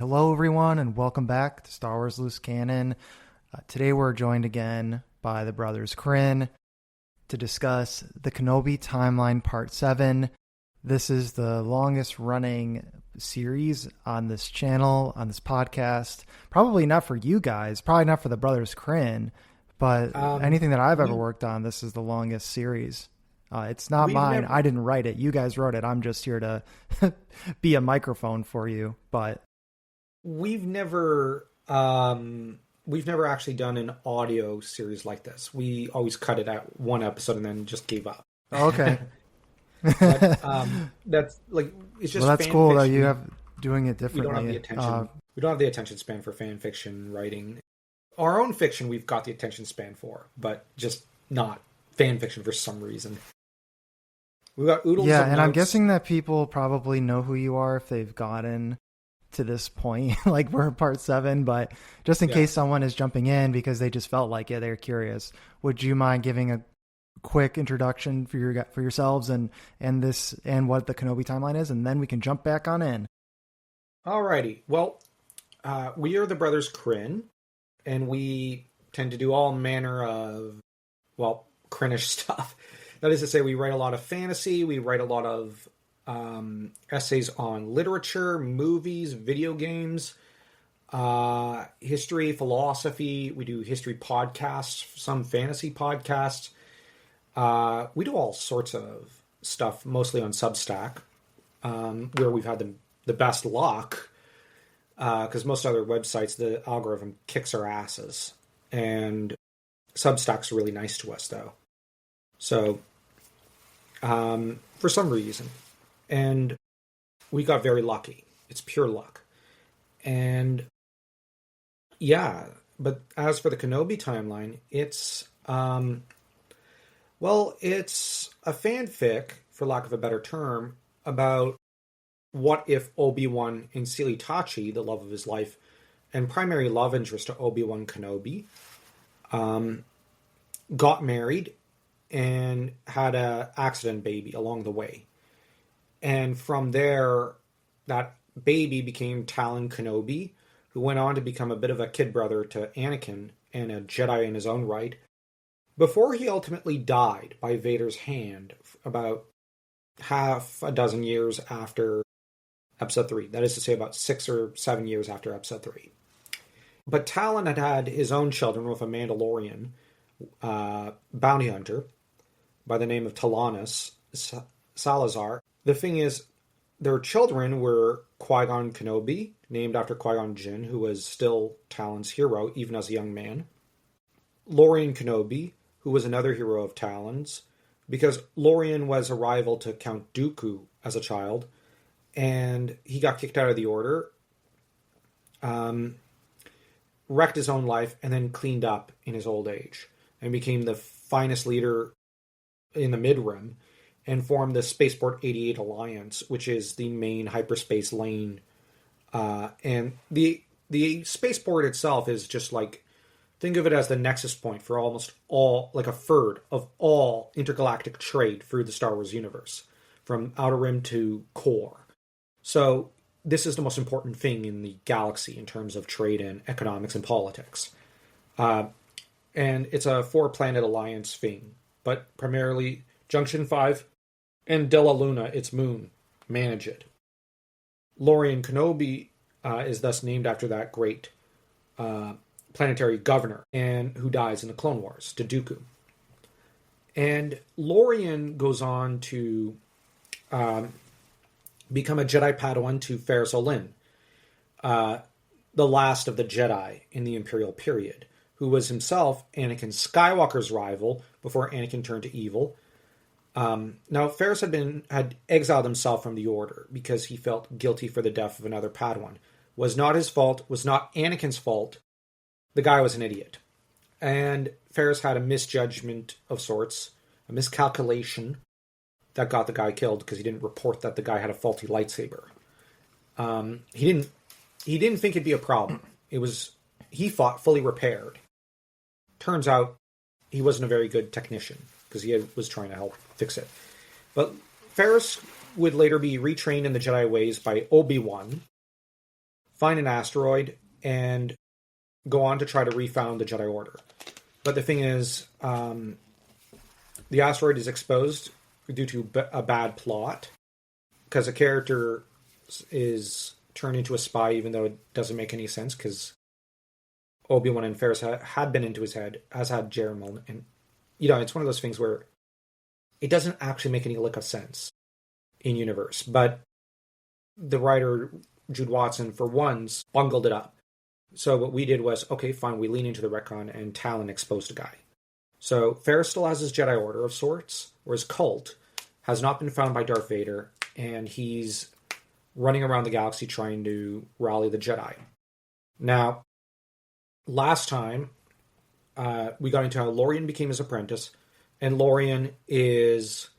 Hello, everyone, and welcome back to Star Wars Loose Cannon. Today we're joined again by the Brothers Krynn to discuss the Kenobi Timeline Part 7. This is the longest running series on this channel, on this podcast. Probably not for you guys, probably not for the Brothers Krynn, but anything that I've ever worked on, this is the longest series. It's not mine. I didn't write it. You guys wrote it. I'm just here to be a microphone for you, but... We've never actually done an audio series like this. We always cut it at one episode and then just gave up. Okay. But, that's like, it's just. Well, that's cool though. You have doing it differently. We don't have the attention. We don't have the attention span for fan fiction writing. Our own fiction, we've got the attention span for, but just not fan fiction for some reason. We got oodles. Yeah, of and notes. I'm guessing that people probably know who you are if they've gotten to this point. Like, we're part 7, but just in case someone is jumping in because they just felt like it, they're curious, would you mind giving a quick introduction for yourselves and this and what the Kenobi timeline is, and then we can jump back on in. Alrighty. Well, we are the Brothers Krynn, and we tend to do all manner of, well, Krynnish stuff. That is to say, we write a lot of fantasy, we write a lot of essays on literature, movies, video games, history, philosophy. We do history podcasts, some fantasy podcasts. We do all sorts of stuff, mostly on Substack, where we've had the best luck, because most other websites, the algorithm kicks our asses. And Substack's really nice to us, though. So, for some reason. And we got very lucky. It's pure luck. And yeah, but as for the Kenobi timeline, it's, it's a fanfic, for lack of a better term, about what if Obi-Wan and Tachi, the love of his life, and primary love interest to Obi-Wan Kenobi, got married and had an accident baby along the way. And from there, that baby became Tahlon Kenobi, who went on to become a bit of a kid brother to Anakin and a Jedi in his own right, before he ultimately died by Vader's hand about half a dozen years after Episode 3. That is to say, about 6 or 7 years after Episode 3. But Tahlon had had his own children with a Mandalorian bounty hunter by the name of Talanis Salazzar. The thing is, their children were Qui-Gon Kenobi, named after Qui-Gon Jinn, who was still Talon's hero, even as a young man. Lorian Kenobi, who was another hero of Talon's, because Lorian was a rival to Count Dooku as a child, and he got kicked out of the Order, wrecked his own life, and then cleaned up in his old age, and became the finest leader in the Mid-Rim, and formed the Spaceport 88 Alliance, which is the main hyperspace lane. And the spaceport itself is just like, think of it as the nexus point for almost all, like a third of all intergalactic trade through the Star Wars universe, from Outer Rim to Core. So this is the most important thing in the galaxy in terms of trade and economics and politics. And it's a 4-planet alliance thing, but primarily Junction 5 and Della Luna, its moon, manage it. Lorian Kenobi is thus named after that great planetary governor, and who dies in the Clone Wars, to Dooku. And Lorian goes on to become a Jedi Padawan to Ferris Olin, the last of the Jedi in the Imperial period, who was himself Anakin Skywalker's rival before Anakin turned to evil. Now, Ferris had exiled himself from the Order because he felt guilty for the death of another Padawan. Was not his fault, was not Anakin's fault. The guy was an idiot. And Ferris had a misjudgment of sorts, a miscalculation that got the guy killed because he didn't report that the guy had a faulty lightsaber. He didn't think it'd be a problem. He thought fully repaired. Turns out he wasn't a very good technician because he was trying to help fix it. But Ferris would later be retrained in the Jedi ways by Obi-Wan, find an asteroid, and go on to try to refound the Jedi Order. But the thing is, the asteroid is exposed due to a bad plot, because a character is turned into a spy, even though it doesn't make any sense, because Obi-Wan and Ferris had been into his head, as had Jeremy. And, it's one of those things where it doesn't actually make any lick of sense in universe. But the writer, Jude Watson, for once, bungled it up. So what we did was, okay, fine, we lean into the retcon, and Tahlon exposed a guy. So Ferris still has his Jedi Order of sorts, or his cult, has not been found by Darth Vader, and he's running around the galaxy trying to rally the Jedi. Now, last time, we got into how Lorian became his apprentice, and Lorian was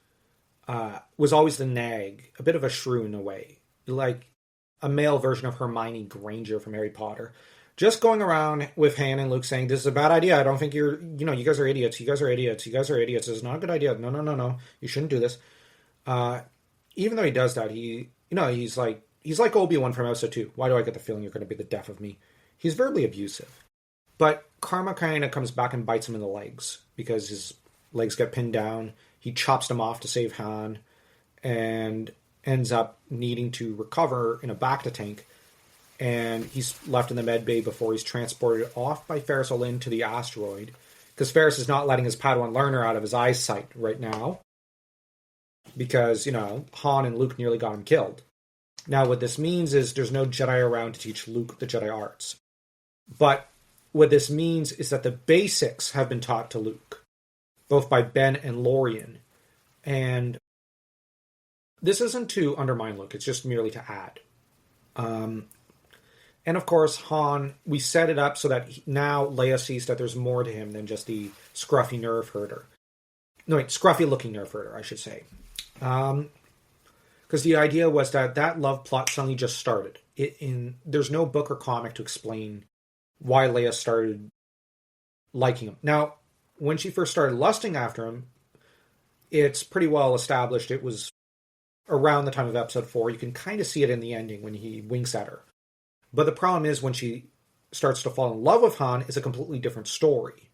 always the nag, a bit of a shrew in a way, like a male version of Hermione Granger from Harry Potter. Just going around with Han and Luke saying, this is a bad idea. I don't think you guys are idiots. You guys are idiots. You guys are idiots. This is not a good idea. No. You shouldn't do this. Even though he does that, he's like Obi-Wan from Episode 2. Why do I get the feeling you're going to be the death of me? He's verbally abusive. But karma kind of comes back and bites him in the legs, because his legs get pinned down. He chops them off to save Han, and ends up needing to recover in a Bacta tank. And he's left in the med bay before he's transported off by Ferris Olin to the asteroid, because Ferris is not letting his Padawan learner out of his eyesight right now, because, Han and Luke nearly got him killed. Now, what this means is there's no Jedi around to teach Luke the Jedi arts. But what this means is that the basics have been taught to Luke, both by Ben and Lorian. And this isn't to undermine Luke, it's just merely to add. And of course, Han, we set it up so that now Leia sees that there's more to him than just the scruffy nerve herder. No, wait, scruffy-looking nerve herder, I should say. Because the idea was that love plot suddenly just started. There's no book or comic to explain why Leia started liking him. Now, when she first started lusting after him, it's pretty well established it was around the time of Episode 4. You can kind of see it in the ending when he winks at her. But the problem is, when she starts to fall in love with Han, it's a completely different story.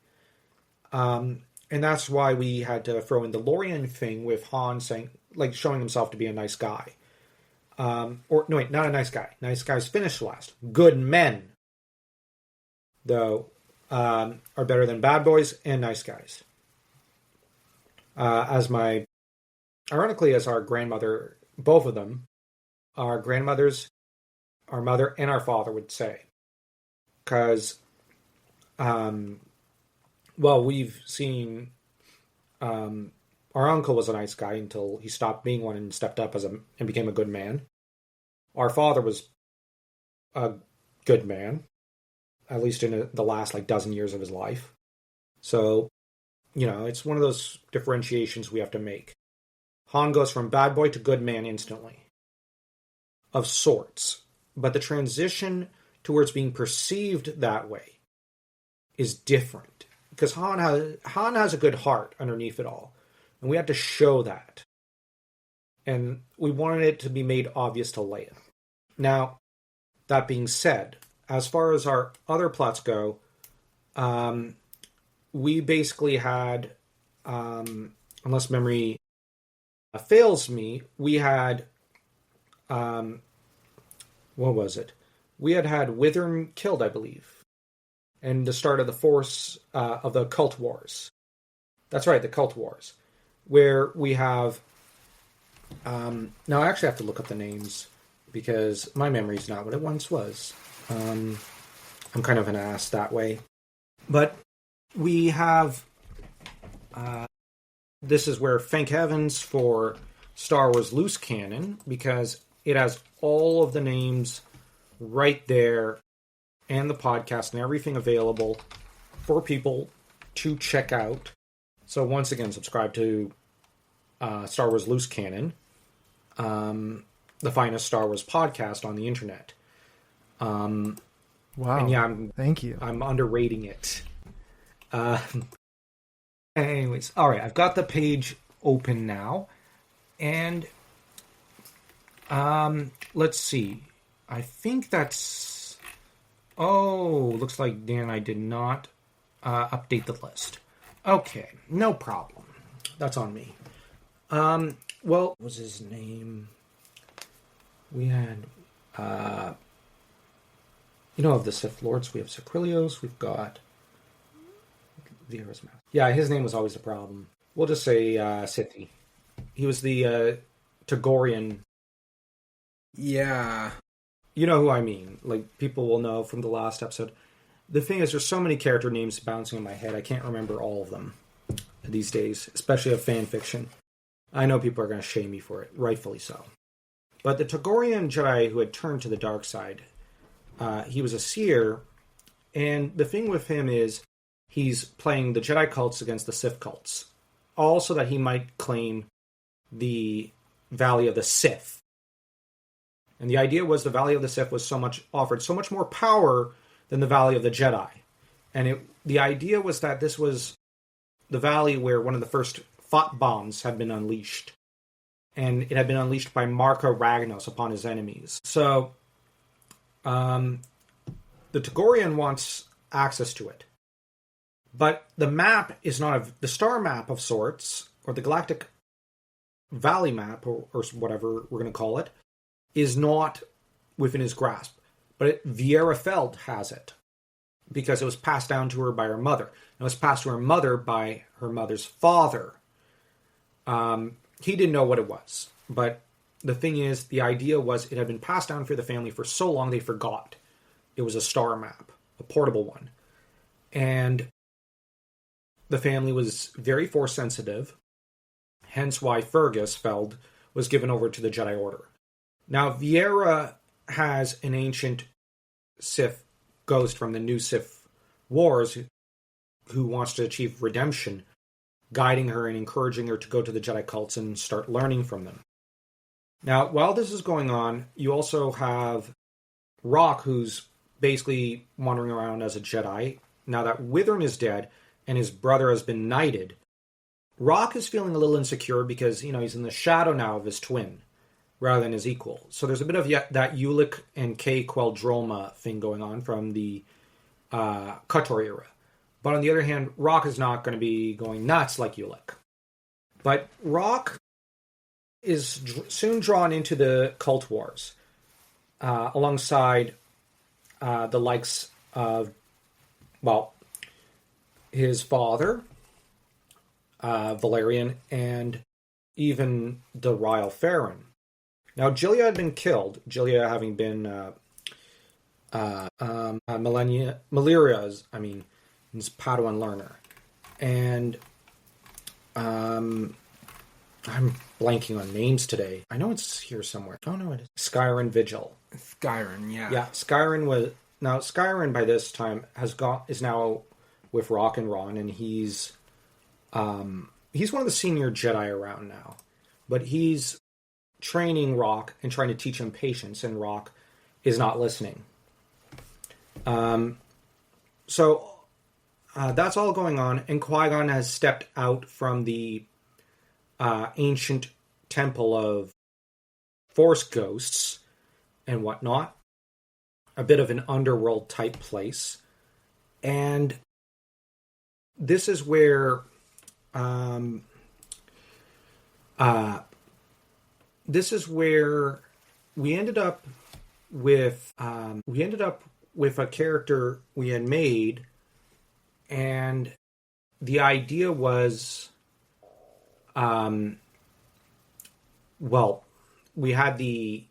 And that's why we had to throw in the Lorian thing with Han saying, showing himself to be a nice guy. Not a nice guy. Nice guys finish last. Good men, though, are better than bad boys and nice guys. Ironically, as our grandmother, both of them, our grandmothers, our mother and our father would say. Because, we've seen, our uncle was a nice guy until he stopped being one and stepped up and became a good man. Our father was a good man, at least in the last dozen years of his life. So, it's one of those differentiations we have to make. Han goes from bad boy to good man instantly. Of sorts. But the transition towards being perceived that way is different. Because Han has a good heart underneath it all. And we had to show that. And we wanted it to be made obvious to Leia. Now, that being said, as far as our other plots go, we basically had, unless memory fails me, we had, what was it? We had Withern killed, I believe, and the start of the Force of the Cult Wars. That's right, the Cult Wars, where we have. Now I actually have to look up the names because my memory's not what it once was. I'm kind of an ass that way, but we have. This is where thank heavens for Star Wars Loose Canon, because it has all of the names right there and the podcast and everything available for people to check out. So once again, subscribe to Star Wars Loose Canon, the finest Star Wars podcast on the internet. Wow. And yeah, thank you. I'm underrating it. Anyways, all right, I've got the page open now, and let's see. I think that's Oh, looks like Dan and I did not update the list. Okay, no problem. That's on me. Well, what was his name? We had, of the Sith Lords, we have Sacrillios, we've got Vieira's Mask. Yeah, his name was always a problem. We'll just say Sithi. He was the Togorian. Yeah. You know who I mean. Like, people will know from the last episode. The thing is, there's so many character names bouncing in my head, I can't remember all of them these days, especially of fan fiction. I know people are going to shame me for it, rightfully so. But the Togorian Jedi who had turned to the dark side, he was a seer, and the thing with him is he's playing the Jedi cults against the Sith cults, all so that he might claim the Valley of the Sith. And the idea was the Valley of the Sith was offered so much more power than the Valley of the Jedi. And the idea was that this was the valley where one of the first thought bombs had been unleashed. And it had been unleashed by Marka Ragnos upon his enemies. So, the Togorian wants access to it. But the map is not the star map of sorts, or the Galactic Valley map, or whatever we're going to call it, is not within his grasp. But Vieira Feld has it, because it was passed down to her by her mother. It was passed to her mother by her mother's father. He didn't know what it was. But the thing is, the idea was it had been passed down through the family for so long they forgot. It was a star map, a portable one. And the family was very Force sensitive, hence why Fergus Feld was given over to the Jedi Order. Now, Vieira has an ancient Sith ghost from the new Sith Wars who wants to achieve redemption, guiding her and encouraging her to go to the Jedi cults and start learning from them. Now, while this is going on, you also have Rock, who's basically wandering around as a Jedi. Now that Withern is dead and his brother has been knighted, Rock is feeling a little insecure because, he's in the shadow now of his twin rather than his equal. So there's a bit of that Ulic and Kay Queldroma thing going on from the KOTOR era. But on the other hand, Rock is not going to be going nuts like Ulic. But Rock is soon drawn into the cult wars alongside the likes of, his father, Valerian, and even Darael Feran. Now, Jilia had been killed, Jilia having been Melirah's, his padawan learner. And I'm blanking on names today. I know it's here somewhere. Oh, no, it is. Skyrim Vigil. Skyrim, yeah. Yeah, Skyrim by this time is now with Rock and Ron, and he's one of the senior Jedi around now. But he's training Rock and trying to teach him patience, and Rock is not listening. So that's all going on, and Qui-Gon has stepped out from the ancient temple of Force ghosts and whatnot. A bit of an underworld type place. And this is where we ended up with a character we had made, and the idea was, we had the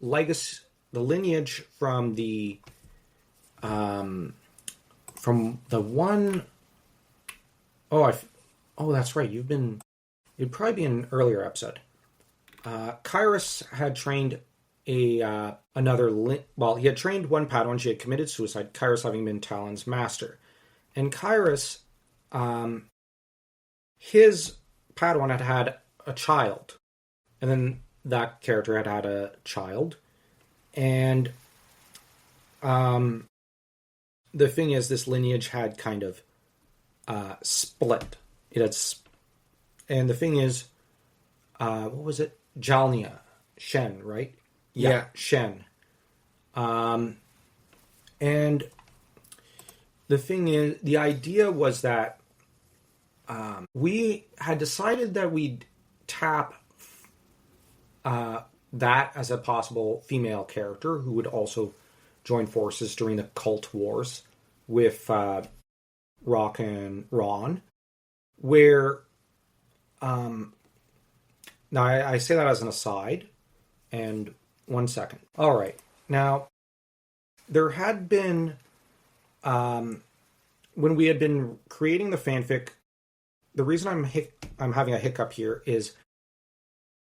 legacy, the lineage from the one. That's right. You'd probably be in an earlier episode. Kyrus had trained he had trained one Padawan. She had committed suicide, Kyrus having been Talon's master. And Kyrus, his Padawan had a child. And then that character had a child. And the thing is, this lineage had kind of split. And the thing is, what was it? Jalnia. Shen, right? Yeah. Shen. And the thing is, the idea was that we had decided that we'd tap that as a possible female character who would also join forces during the cult wars with Rock and Ron, where now I say that as an aside, and 1 second. All right, now there had been when we had been creating the fanfic. The reason I'm having a hiccup here is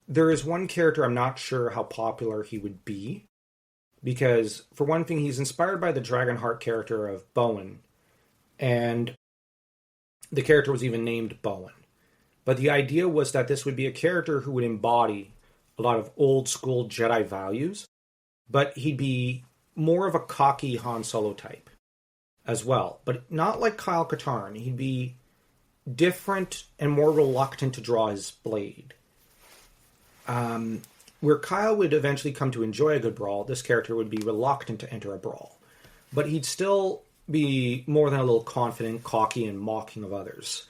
there is one character I'm not sure how popular he would be, because for one thing, he's inspired by the Dragonheart character of Bowen, and the character was even named Bowen. But the idea was that this would be a character who would embody a lot of old school Jedi values, but he'd be more of a cocky Han Solo type as well. But not like Kyle Katarn. He'd be different and more reluctant to draw his blade. Where Kyle would eventually come to enjoy a good brawl, this character would be reluctant to enter a brawl. But he'd still be more than a little confident, cocky, and mocking of others.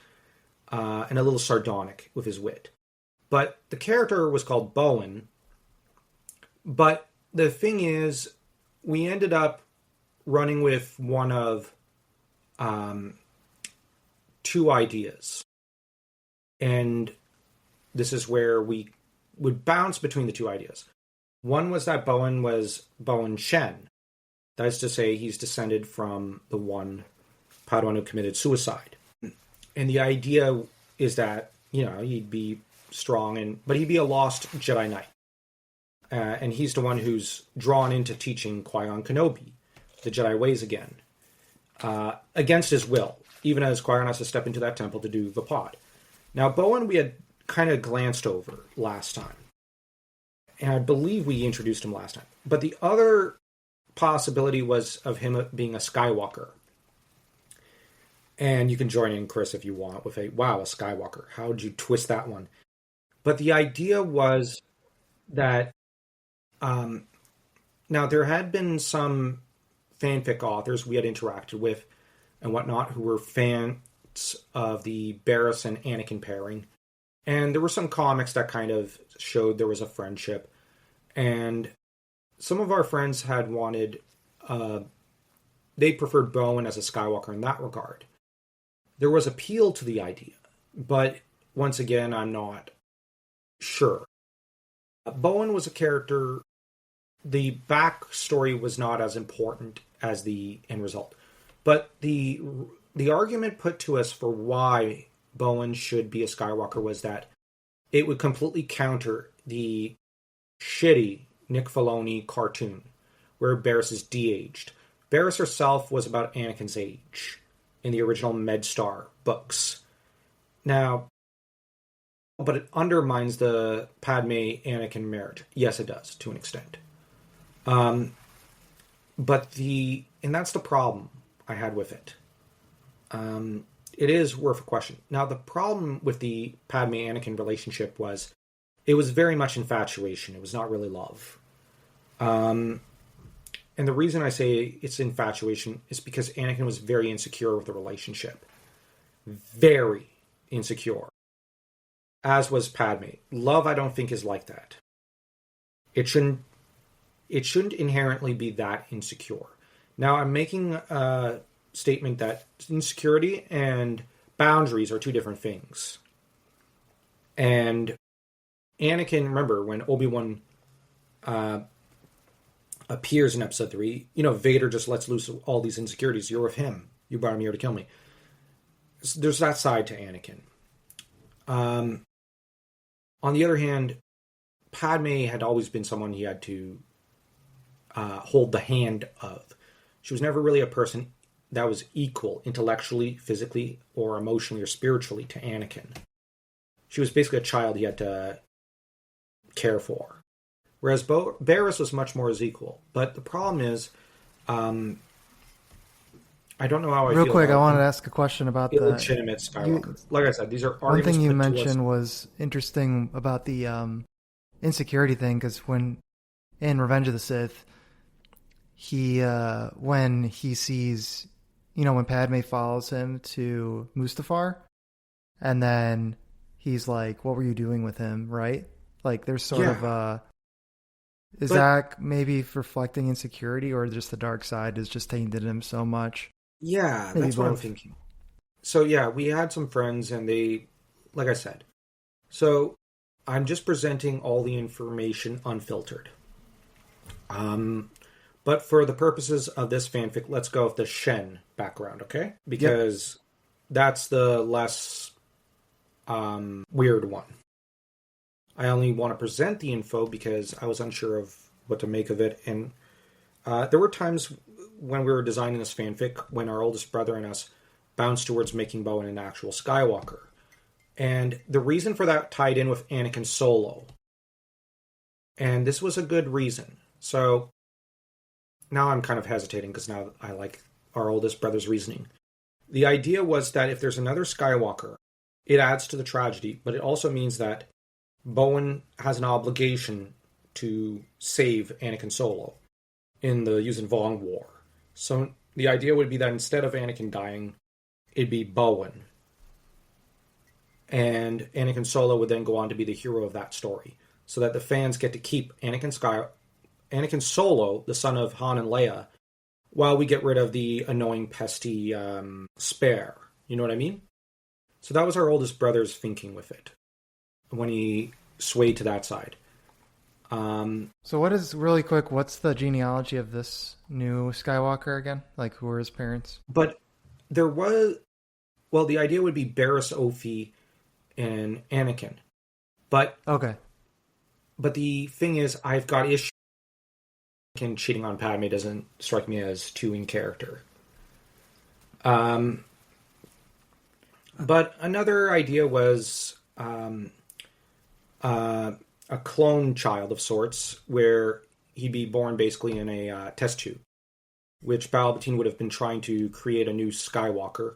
And a little sardonic with his wit. But the character was called Bowen. But the thing is, we ended up running with one of two ideas. And this is where we would bounce between the two ideas. One was that Bowen was Bowen Shen. That is to say, he's descended from the one Padawan who committed suicide. And the idea is that, he'd be strong, but he'd be a lost Jedi Knight. And he's the one who's drawn into teaching Qui-Gon Kenobi the Jedi ways again. Against his will, even as Qui-Gon has to step into that temple to do the pod. Now, Bowen we had kind of glanced over last time. And I believe we introduced him last time. But the other possibility was of him being a Skywalker. And you can join in, Chris, if you want, with a Skywalker. How would you twist that one? But the idea was that now there had been some fanfic authors we had interacted with and whatnot who were fans of the Barriss and Anakin pairing. And there were some comics that kind of showed there was a friendship. And some of our friends had wanted, they preferred Bowen as a Skywalker in that regard. There was appeal to the idea, but once again, I'm not sure. Bowen was a character, the backstory was not as important as the end result. But the argument put to us for why Bowen should be a Skywalker was that it would completely counter the shitty Nick Filoni cartoon, where Barriss is de-aged. Barriss herself was about Anakin's age in the original MedStar books. But it undermines the Padme-Anakin marriage. Yes, it does, to an extent. And that's the problem I had with it. It is worth a question. Now, the problem with the Padme-Anakin relationship was it was very much infatuation. It was not really love. And the reason I say it's infatuation is because Anakin was very insecure with the relationship. Very insecure. As was Padme. Love, I don't think, is like that. It shouldn't inherently be that insecure. Now, I'm making a statement that insecurity and boundaries are two different things. And Anakin, remember, when Obi-Wan appears in episode 3, Vader just lets loose all these insecurities. You're with him. You brought him here to kill me. So there's that side to Anakin. On the other hand, Padme had always been someone he had to hold the hand of. She was never really a person that was equal intellectually, physically, or emotionally or spiritually to Anakin. She was basically a child he had to care for. Whereas Barriss was much more his equal. But the problem is, I don't know how I feel. Real quick, I wanted to ask a question about the illegitimate Skywalker. Like I said, these are arguments. One thing you mentioned was interesting about the insecurity thing, because when in Revenge of the Sith, he when he sees when Padme follows him to Mustafar, and then he's like, what were you doing with him, right? Like, there's sort of a... Is that maybe reflecting insecurity, or just the dark side has just tainted him so much? Yeah, Maybe that's what I'm both. thinking. So yeah, we had some friends and they, like I said, so I'm just presenting all the information unfiltered. But for the purposes of this fanfic, let's go with the Shen background, okay? Because that's the less weird one. I only want to present the info because I was unsure of what to make of it. And there were times when we were designing this fanfic when our oldest brother and us bounced towards making Bowen an actual Skywalker. And the reason for that tied in with Anakin Solo. And this was a good reason. So now I'm kind of hesitating because now I like our oldest brother's reasoning. The idea was that if there's another Skywalker, it adds to the tragedy, but it also means that Bowen has an obligation to save Anakin Solo in the Yuuzhan Vong War. So the idea would be that instead of Anakin dying, it'd be Bowen. And Anakin Solo would then go on to be the hero of that story. So that the fans get to keep Anakin Solo, the son of Han and Leia, while we get rid of the annoying, pesty spare. You know what I mean? So that was our oldest brother's thinking with it when he swayed to that side. So what's the genealogy of this new Skywalker again? Like, who are his parents? But there was... Well, the idea would be Barriss Offee and Anakin. But... Okay. But the thing is, I've got issues. Anakin cheating on Padme doesn't strike me as too in character. But another idea was a clone child of sorts, where he'd be born basically in a test tube, which Palpatine would have been trying to create a new Skywalker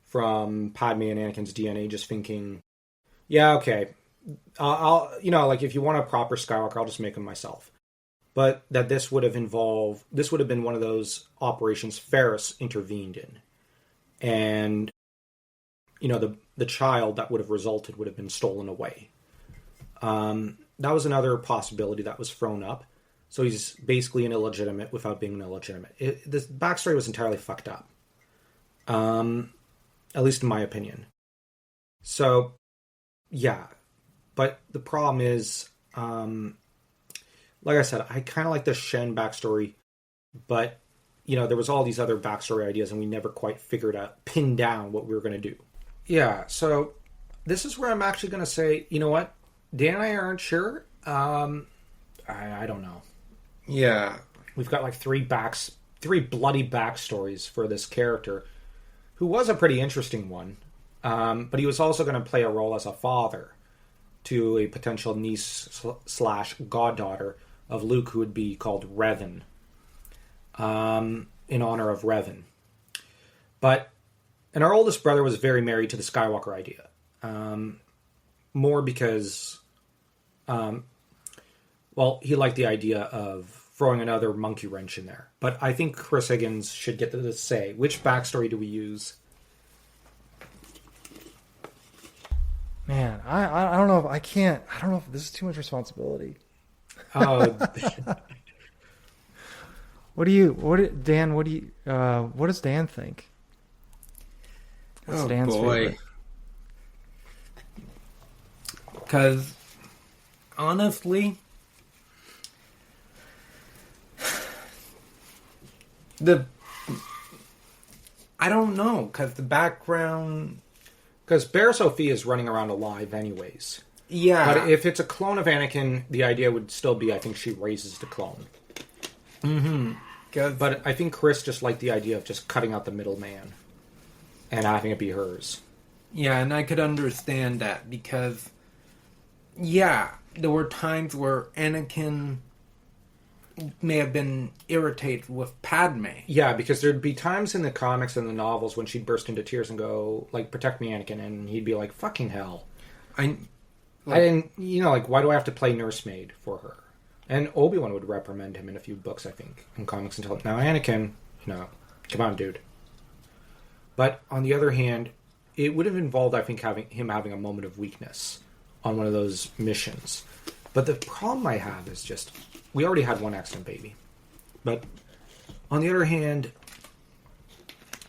from Padme and Anakin's DNA, just thinking, yeah, okay, I'll like, if you want a proper Skywalker, I'll just make him myself. But that this would have been one of those operations Ferris intervened in. And, the child that would have resulted would have been stolen away. That was another possibility that was thrown up. So he's basically an illegitimate without being an illegitimate. This backstory was entirely fucked up. At least in my opinion. So, yeah. But the problem is, like I said, I kind of like the Shen backstory, but, there was all these other backstory ideas and we never quite figured out, pinned down what we were going to do. Yeah, so this is where I'm actually going to say, you know what? Dan and I aren't sure. I don't know. Yeah. We've got like three bloody backstories for this character, who was a pretty interesting one. But he was also going to play a role as a father to a potential niece / goddaughter of Luke, who would be called Revan, in honor of Revan. And our oldest brother was very married to the Skywalker idea. More because, he liked the idea of throwing another monkey wrench in there. But I think Chris Higgins should get to say, which backstory do we use? Man, I don't know if I can't. I don't know if this is too much responsibility. Oh, what does Dan think? What's Dan's favorite? Because, honestly, I don't know, because the background... Because Barriss Offee is running around alive anyways. Yeah. But if it's a clone of Anakin, the idea would still be, I think she raises the clone. Mm-hmm. But I think Chris just liked the idea of just cutting out the middleman and having it be hers. Yeah, and I could understand that because, yeah, there were times where Anakin may have been irritated with Padme. Yeah, because there'd be times in the comics and the novels when she'd burst into tears and go, like, protect me, Anakin, and he'd be like, fucking hell. I didn't, why do I have to play nursemaid for her? And Obi-Wan would reprimand him in a few books, I think, in comics until now. Anakin, come on, dude. But on the other hand, it would have involved, I think, having a moment of weakness on one of those missions. But the problem I have is just, we already had one accident baby. But on the other hand,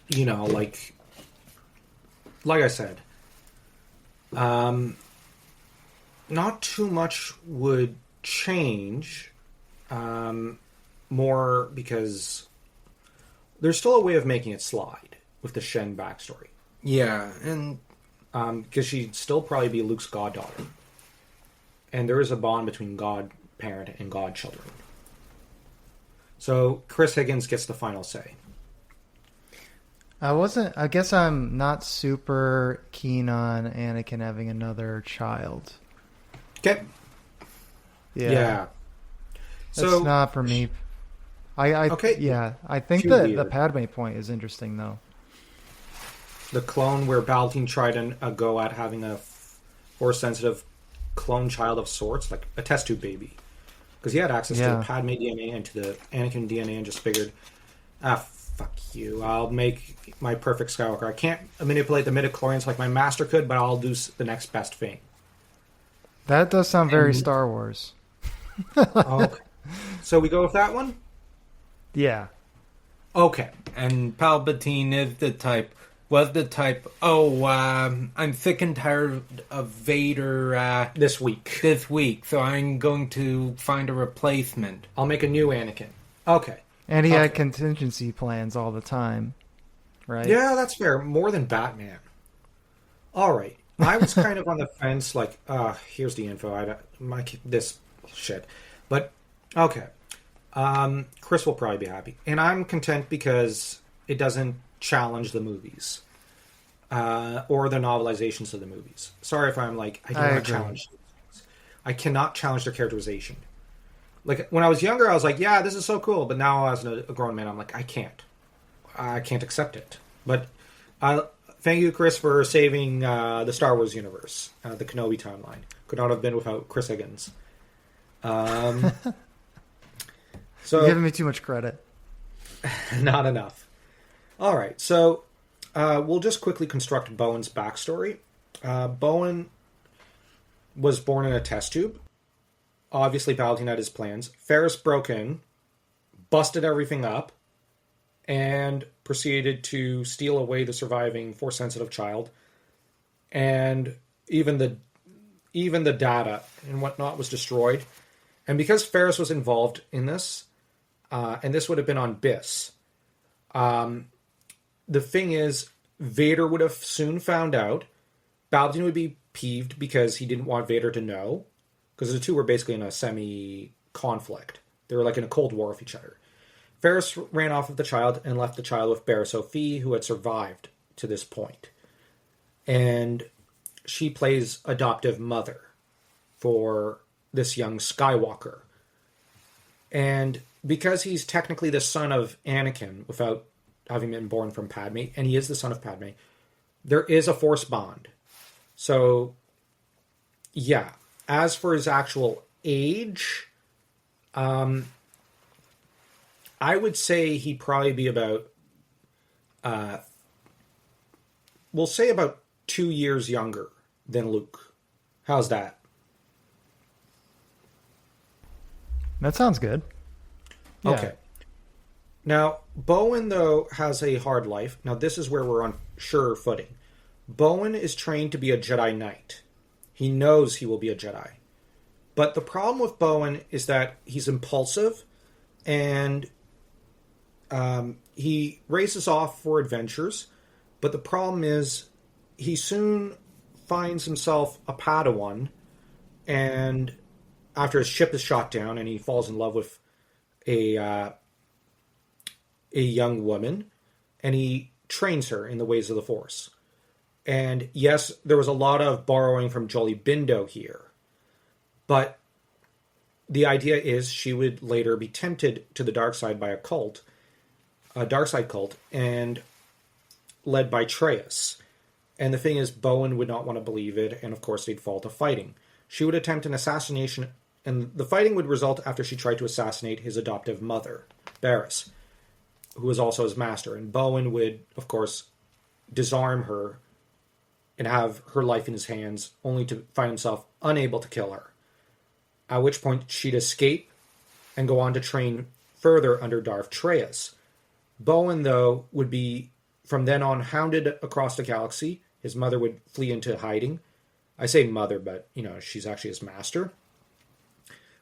you know, like I said, not too much would change, more because there's still a way of making it slide with the Shen backstory. Yeah, and because she'd still probably be Luke's goddaughter. And there is a bond between godparent and godchildren. So Chris Higgins gets the final say. I guess I'm not super keen on Anakin having another child. Okay. Yeah. So it's not for me. Okay. Yeah, I think Too that weird. the Padme point is interesting, though. The clone where Palpatine tried a go at having a Force-sensitive clone child of sorts, like a test tube baby. Because he had access to the Padme DNA and to the Anakin DNA and just figured, fuck you. I'll make my perfect Skywalker. I can't manipulate the midichlorians like my master could, but I'll do the next best thing. That does sound very Star Wars. Okay. So we go with that one? Yeah. Okay. And Palpatine was the type, I'm sick and tired of Vader This week, so I'm going to find a replacement. I'll make a new Anakin. Okay. And he had contingency plans all the time, right? Yeah, that's fair. More than Batman. All right. I was kind of on the fence, like, here's the info. This shit. But, okay. Chris will probably be happy. And I'm content because it doesn't challenge the movies. Or the novelizations of the movies. Sorry if I'm like, I do not challenge things. I cannot challenge their characterization. Like, when I was younger, I was like, yeah, this is so cool. But now as a grown man, I'm like, I can't accept it. But thank you, Chris, for saving the Star Wars universe, the Kenobi timeline. Could not have been without Chris Higgins. So You're giving me too much credit. Not enough. All right, so we'll just quickly construct Bowen's backstory. Bowen was born in a test tube. Obviously, Palpatine had his plans. Ferris broke in, busted everything up, and proceeded to steal away the surviving Force-sensitive child. And even the data and whatnot was destroyed. And because Ferris was involved in this, and this would have been on Biss, the thing is, Vader would have soon found out. Palpatine would be peeved because he didn't want Vader to know. Because the two were basically in a semi-conflict. They were like in a Cold War with each other. Ferris ran off with the child and left the child with Barriss Offee, who had survived to this point. And she plays adoptive mother for this young Skywalker. And because he's technically the son of Anakin without having been born from Padme, and he is the son of Padme, there is a Force bond. So, yeah. As for his actual age, I would say he'd probably be about, we'll say about 2 years younger than Luke. How's that? That sounds good. Yeah. Okay. Now, Bowen, though, has a hard life. Now, this is where we're on sure footing. Bowen is trained to be a Jedi Knight. He knows he will be a Jedi. But the problem with Bowen is that he's impulsive and he races off for adventures. But the problem is he soon finds himself a padawan, and after his ship is shot down and he falls in love with a young woman, and he trains her in the ways of the Force. And yes, there was a lot of borrowing from Jolie Bindo here. But the idea is she would later be tempted to the dark side by a dark side cult, and led by Treyas. And the thing is, Bowen would not want to believe it, and of course they'd fall to fighting. She would attempt an assassination, and the fighting would result after she tried to assassinate his adoptive mother, Barriss, who was also his master. And Bowen would, of course, disarm her and have her life in his hands, only to find himself unable to kill her. At which point she'd escape and go on to train further under Darth Trayaus. Bowen, though, would be from then on hounded across the galaxy. His mother would flee into hiding. I say mother, but, she's actually his master.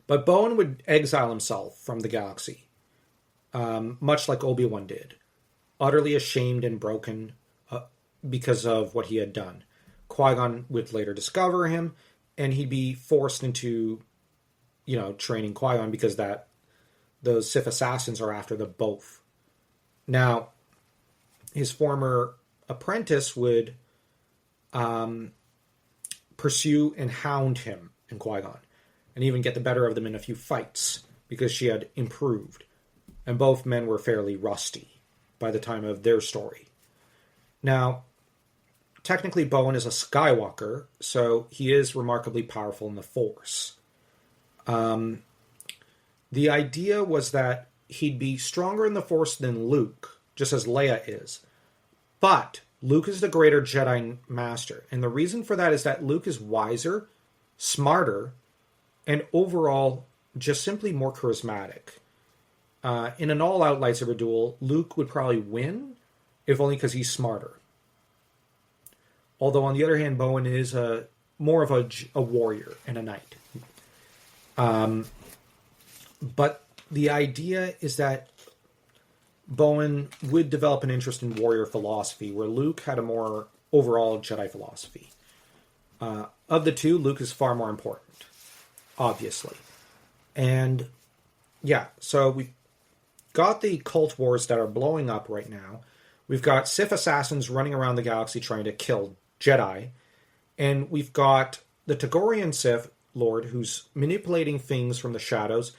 But Bowen would exile himself from the galaxy, much like Obi-Wan did, utterly ashamed and broken because of what he had done. Qui-Gon would later discover him, and he'd be forced into, training Qui-Gon because those Sith assassins are after them both. Now, his former apprentice would pursue and hound him and Qui-Gon, and even get the better of them in a few fights, because she had improved. And both men were fairly rusty by the time of their story. Now, technically Bowen is a Skywalker, so he is remarkably powerful in the Force. The idea was that he'd be stronger in the Force than Luke, just as Leia is. But Luke is the greater Jedi Master, and the reason for that is that Luke is wiser, smarter, and overall just simply more charismatic. In an all-out lightsaber duel, Luke would probably win, if only because he's smarter. Although, on the other hand, Bowen is more of a warrior and a knight. But the idea is that Bowen would develop an interest in warrior philosophy, where Luke had a more overall Jedi philosophy. Of the two, Luke is far more important, obviously. And, so we've got the cult wars that are blowing up right now. We've got Sith assassins running around the galaxy trying to kill Jedi. And we've got the Togorian Sith Lord who's manipulating things from the shadows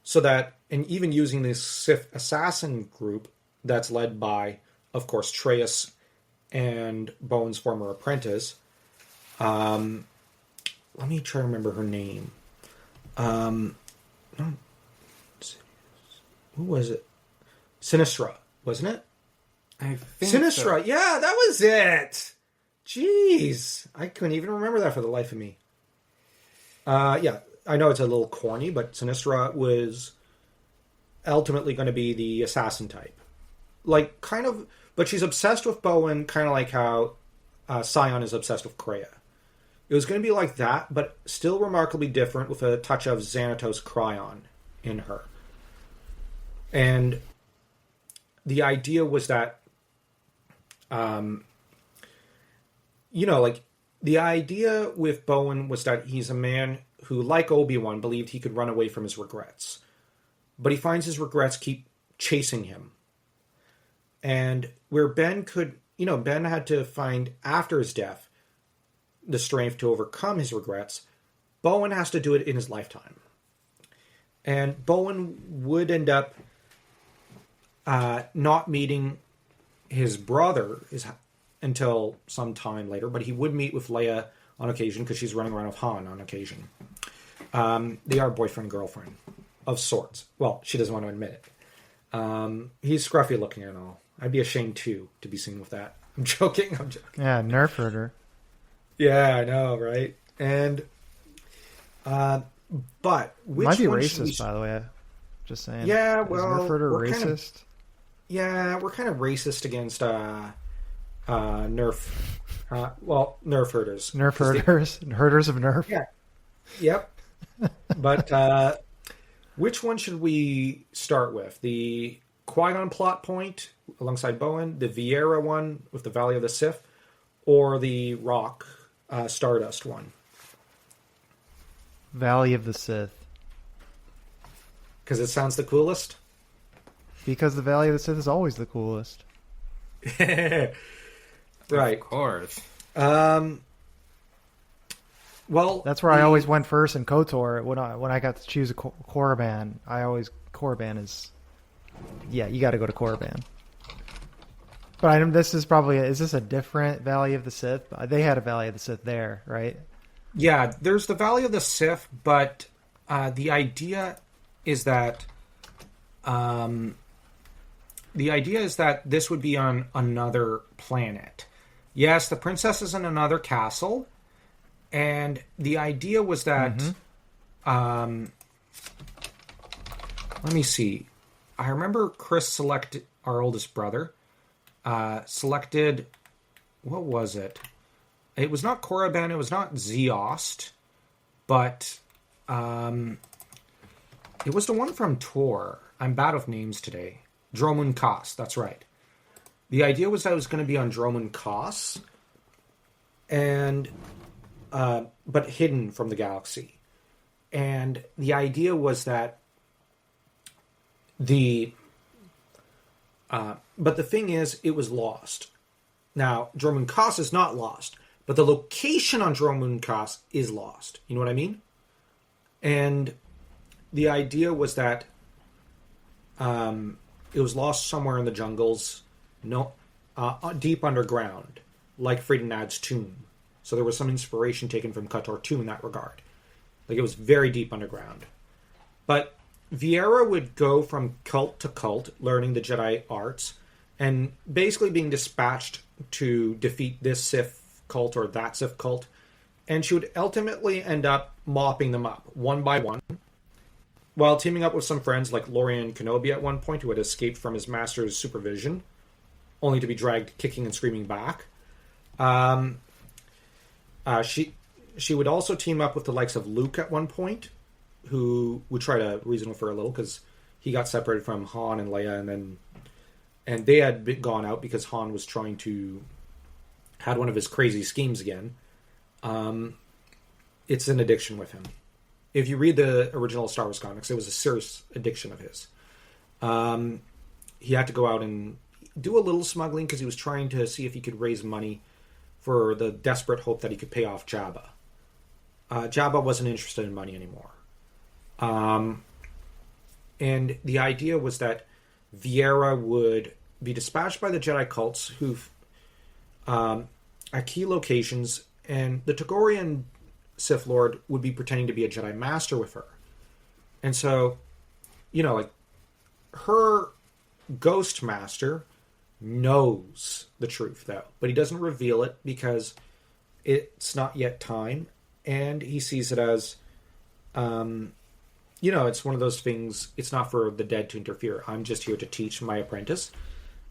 so that, and even using this Sith assassin group that's led by, of course, Trayaus and Bowen's former apprentice. Let me try to remember her name. Who was it? Sinistra, wasn't it? I think Sinistra, so. yeah, that was it. Jeez, I couldn't even remember that for the life of me. I know it's a little corny, but Sinistra was ultimately going to be the assassin type. But she's obsessed with Bowen, kind of like how Sion is obsessed with Kreia. It was going to be like that, but still remarkably different, with a touch of Xanatos Cryon in her. And the idea was that, the idea with Bowen was that he's a man who, like Obi-Wan, believed he could run away from his regrets. But he finds his regrets keep chasing him. And where Ben had to find, after his death, the strength to overcome his regrets, Bowen has to do it in his lifetime. And Bowen would end up not meeting his brother until some time later, but he would meet with Leia on occasion because she's running around with Han on occasion. They are boyfriend and girlfriend of sorts. Well, she doesn't want to admit it. He's scruffy looking and all. I'd be ashamed too to be seen with that. I'm joking. Yeah, nerf herder. Yeah, I know, right? And but which might be one racist, by the way. Just saying. Yeah, Is well, nerf herder we're racist? we're kind of racist against nerf herders. Nerf herders, herders of nerf. Yeah. Yep. But which one should we start with? The Qui-Gon plot point alongside Bowen, the Vieira one with the Valley of the Sith, or the Rock Stardust one? Valley of the Sith. Because it sounds the coolest? Because the Valley of the Sith is always the coolest. Right. Of course. Well, that's where I always went first in KOTOR. When I got to choose a Korriban, Korriban is, you got to go to Korriban. But this is probably, is this a different Valley of the Sith? They had a Valley of the Sith there, right? Yeah, there's the Valley of the Sith, but the idea is that this would be on another planet. Yes, the princess is in another castle, and the idea was that, let me see. I remember Chris selected, our oldest brother, selected, what was it? It was not Korriban, it was not Zeost, but it was the one from Tor. I'm bad with names today. Dromun Kos, that's right. The idea was that I was going to be on Dromun Kos, and but hidden from the galaxy. And the idea was that but the thing is, it was lost. Now, Dromun Kos is not lost, but the location on Dromun Kos is lost. You know what I mean? And the idea was that it was lost somewhere in the jungles, deep underground, like Fredenad's tomb. So there was some inspiration taken from Kator 2 in that regard. Like, it was very deep underground. But Viera would go from cult to cult, learning the Jedi arts, and basically being dispatched to defeat this Sith cult or that Sith cult. And she would ultimately end up mopping them up, one by one, while teaming up with some friends like Tahlon Kenobi at one point, who had escaped from his master's supervision, only to be dragged kicking and screaming back. She would also team up with the likes of Luke at one point, who would try to reason with her a little, because he got separated from Han and Leia, and they had gone out because Han was trying to had one of his crazy schemes again. It's an addiction with him. If you read the original Star Wars comics, it was a serious addiction of his. He had to go out and do a little smuggling because he was trying to see if he could raise money for the desperate hope that he could pay off Jabba. Jabba wasn't interested in money anymore. And the idea was that Viera would be dispatched by the Jedi cults who've at key locations, and the Togorian Sith Lord would be pretending to be a Jedi Master with her. And so, like, her Ghost Master knows the truth, though, but he doesn't reveal it because it's not yet time, and he sees it as, it's one of those things, it's not for the dead to interfere. I'm just here to teach my apprentice,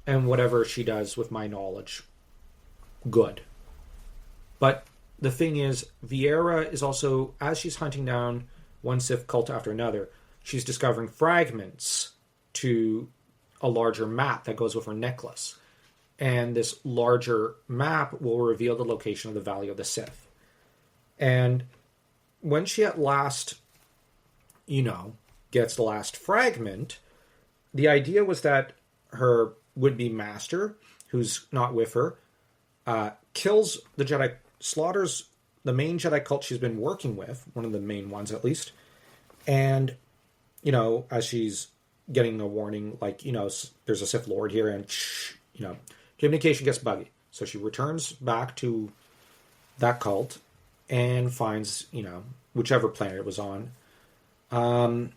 and whatever she does with my knowledge, good. But the thing is, Viera is also, as she's hunting down one Sith cult after another, she's discovering fragments to a larger map that goes with her necklace. And this larger map will reveal the location of the Valley of the Sith. And when she at last, gets the last fragment, the idea was that her would-be master, who's not with her, kills the Jedi, slaughters the main Jedi cult she's been working with, one of the main ones at least, and, as she's getting a warning, like, there's a Sith Lord here, and, communication gets buggy. So she returns back to that cult and finds, whichever planet it was on. I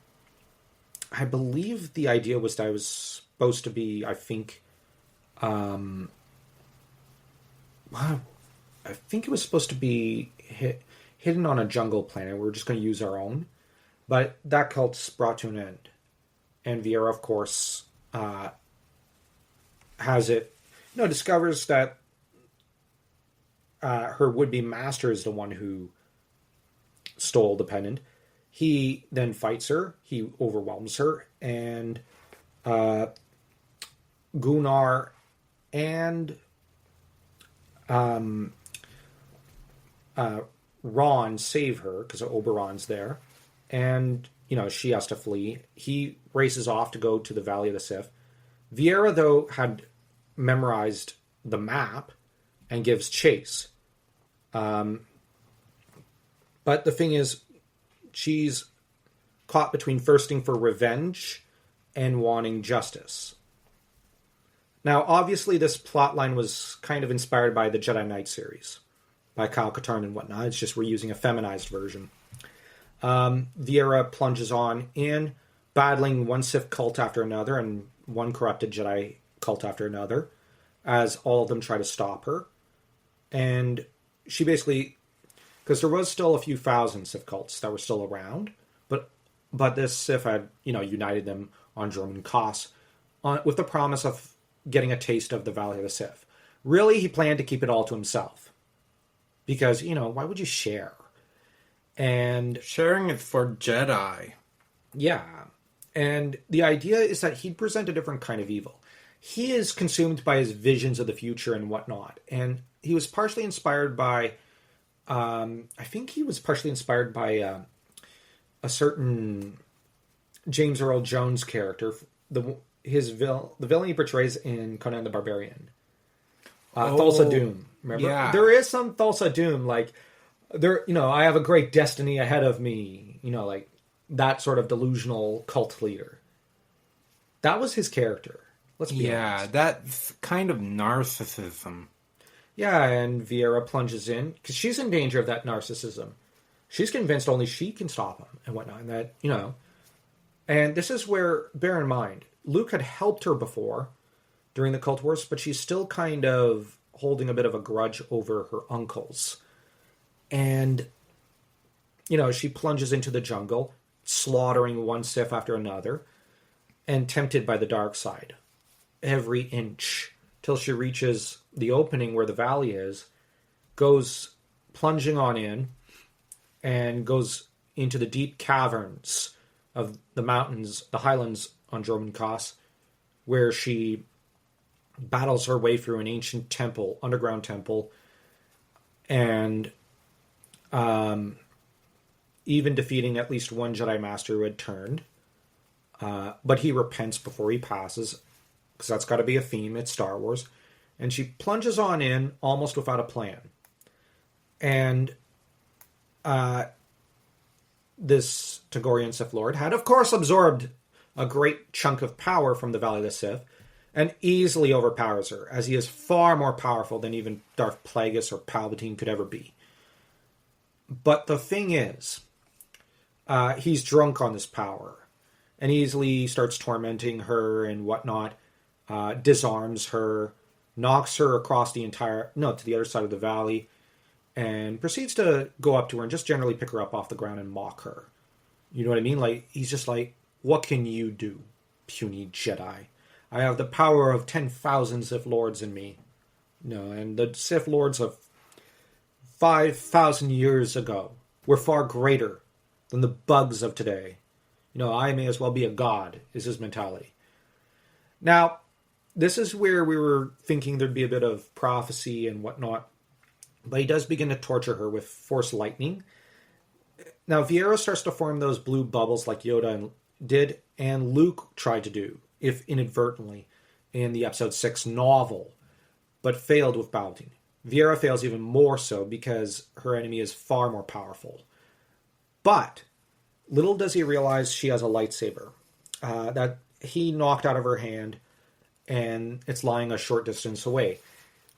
believe the idea was that I was supposed to be, I think it was supposed to be hidden on a jungle planet. We were just going to use our own. But that cult's brought to an end. And Viera, of course, has it, discovers that her would-be master is the one who stole the pendant. He then fights her. He overwhelms her. And Gunnar and Ron save her because Oberon's there. And, she has to flee. He races off to go to the Valley of the Sith. Viera, though, had memorized the map and gives chase. But the thing is, she's caught between thirsting for revenge and wanting justice. Now, obviously, this plotline was kind of inspired by the Jedi Knight series by Kyle Katarn and whatnot. It's just we're using a feminized version. Viera plunges on in, battling one Sith cult after another and one corrupted Jedi cult after another, as all of them try to stop her. And she basically, because there was still a few thousand Sith cults that were still around, but this Sith had, united them on German Kos with the promise of getting a taste of the Valley of the Sith. Really, he planned to keep it all to himself. Because, why would you share? And sharing is for Jedi. Yeah. And the idea is that he'd present a different kind of evil. He is consumed by his visions of the future and whatnot. And he was partially inspired by, I think he was partially inspired by a certain James Earl Jones character, the villain he portrays in Conan the Barbarian. Thulsa Doom. Remember? Yeah. There is some Thulsa Doom, like, I have a great destiny ahead of me, like that sort of delusional cult leader. That was his character. Let's be honest. That's kind of narcissism. Yeah, and Viera plunges in because she's in danger of that narcissism. She's convinced only she can stop him and whatnot. And that, and this is where, bear in mind, Luke had helped her before during the Cult Wars, but she's still kind of holding a bit of a grudge over her uncles. And, she plunges into the jungle, slaughtering one Sith after another, and tempted by the dark side. Every inch, till she reaches the opening where the valley is, goes plunging on in, and goes into the deep caverns of the mountains, the highlands on Jorman Kos, where she battles her way through an ancient temple, underground temple, and even defeating at least one Jedi Master who had turned. But he repents before he passes, because that's got to be a theme. It's Star Wars. And she plunges on in almost without a plan. And this Togorian Sith Lord had, of course, absorbed a great chunk of power from the Valley of the Sith, and easily overpowers her, as he is far more powerful than even Darth Plagueis or Palpatine could ever be. But the thing is, he's drunk on this power, and easily starts tormenting her and whatnot, disarms her, knocks her across to the other side of the valley, and proceeds to go up to her and just generally pick her up off the ground and mock her. You know what I mean? Like, he's just like, what can you do, puny Jedi? I have the power of 10,000 Sith Lords in me. And the Sith Lords of 5,000 years ago were far greater than the bugs of today. I may as well be a god, is his mentality. Now, this is where we were thinking there'd be a bit of prophecy and whatnot, but he does begin to torture her with Force lightning. Now, Viera starts to form those blue bubbles like Yoda did, and Luke tried to do, if inadvertently, in the Episode 6 novel, but failed with Palpatine. Viera fails even more so because her enemy is far more powerful. But little does he realize she has a lightsaber that he knocked out of her hand, and it's lying a short distance away.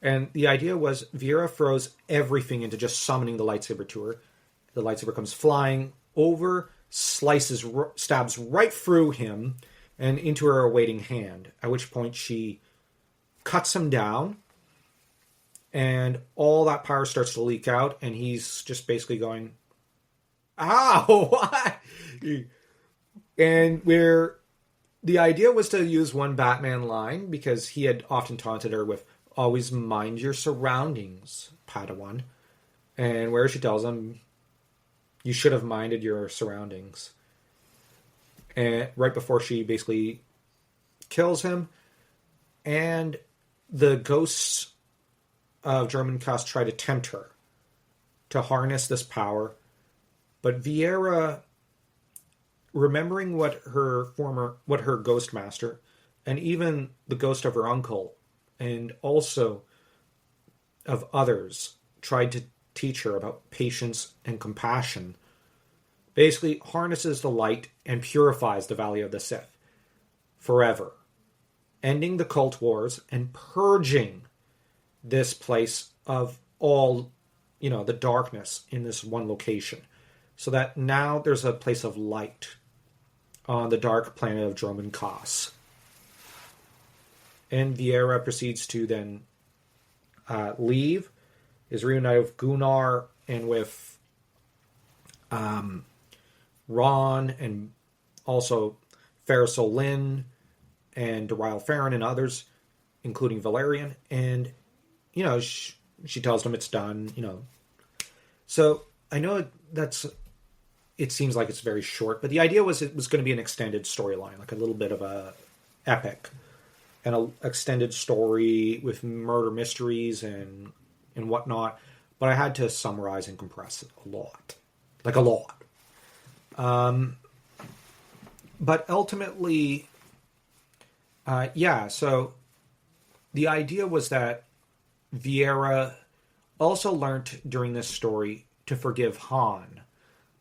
And the idea was Viera throws everything into just summoning the lightsaber to her. The lightsaber comes flying over, stabs right through him and into her awaiting hand, at which point she cuts him down, and all that power starts to leak out, and he's just basically going, ow, what? And where the idea was to use one Batman line, because he had often taunted her with, always mind your surroundings, Padawan. And where she tells him, you should have minded your surroundings. And right before she basically kills him, and the ghosts of Jorman Kos try to tempt her to harness this power. But Viera, remembering what her ghost master, and even the ghost of her uncle, and also of others, tried to teach her about patience and compassion, basically harnesses the light and purifies the Valley of the Sith forever, ending the cult wars and purging this place of all, the darkness in this one location, so that now there's a place of light on the dark planet of Jorman Kos. And Viera proceeds to then leave is reunited with Gunnar and with Ron, and also Farisol Lin and Darael Feran and others, including Valerian. And, she tells them it's done, So I know it seems like it's very short, but the idea was it was going to be an extended storyline, like a little bit of a epic, and an extended story with murder mysteries and whatnot. But I had to summarize and compress it a lot. Like a lot. But ultimately, so the idea was that Vieira also learned during this story to forgive Han,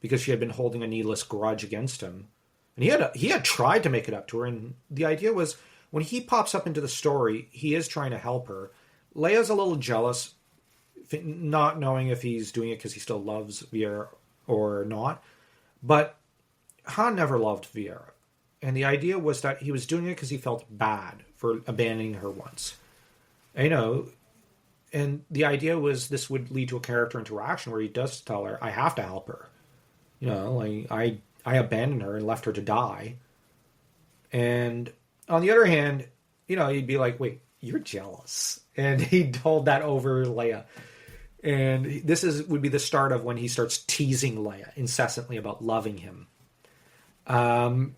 because she had been holding a needless grudge against him. And he had tried to make it up to her, and the idea was, when he pops up into the story, he is trying to help her. Leia's a little jealous, not knowing if he's doing it because he still loves Vieira or not. But Han never loved Vieira. And the idea was that he was doing it because he felt bad for abandoning her once. And the idea was this would lead to a character interaction where he does tell her, I have to help her. I abandoned her and left her to die. And on the other hand, he'd be like, wait, you're jealous. And he'd hold that over Leia. And this would be the start of when he starts teasing Leia incessantly about loving him. But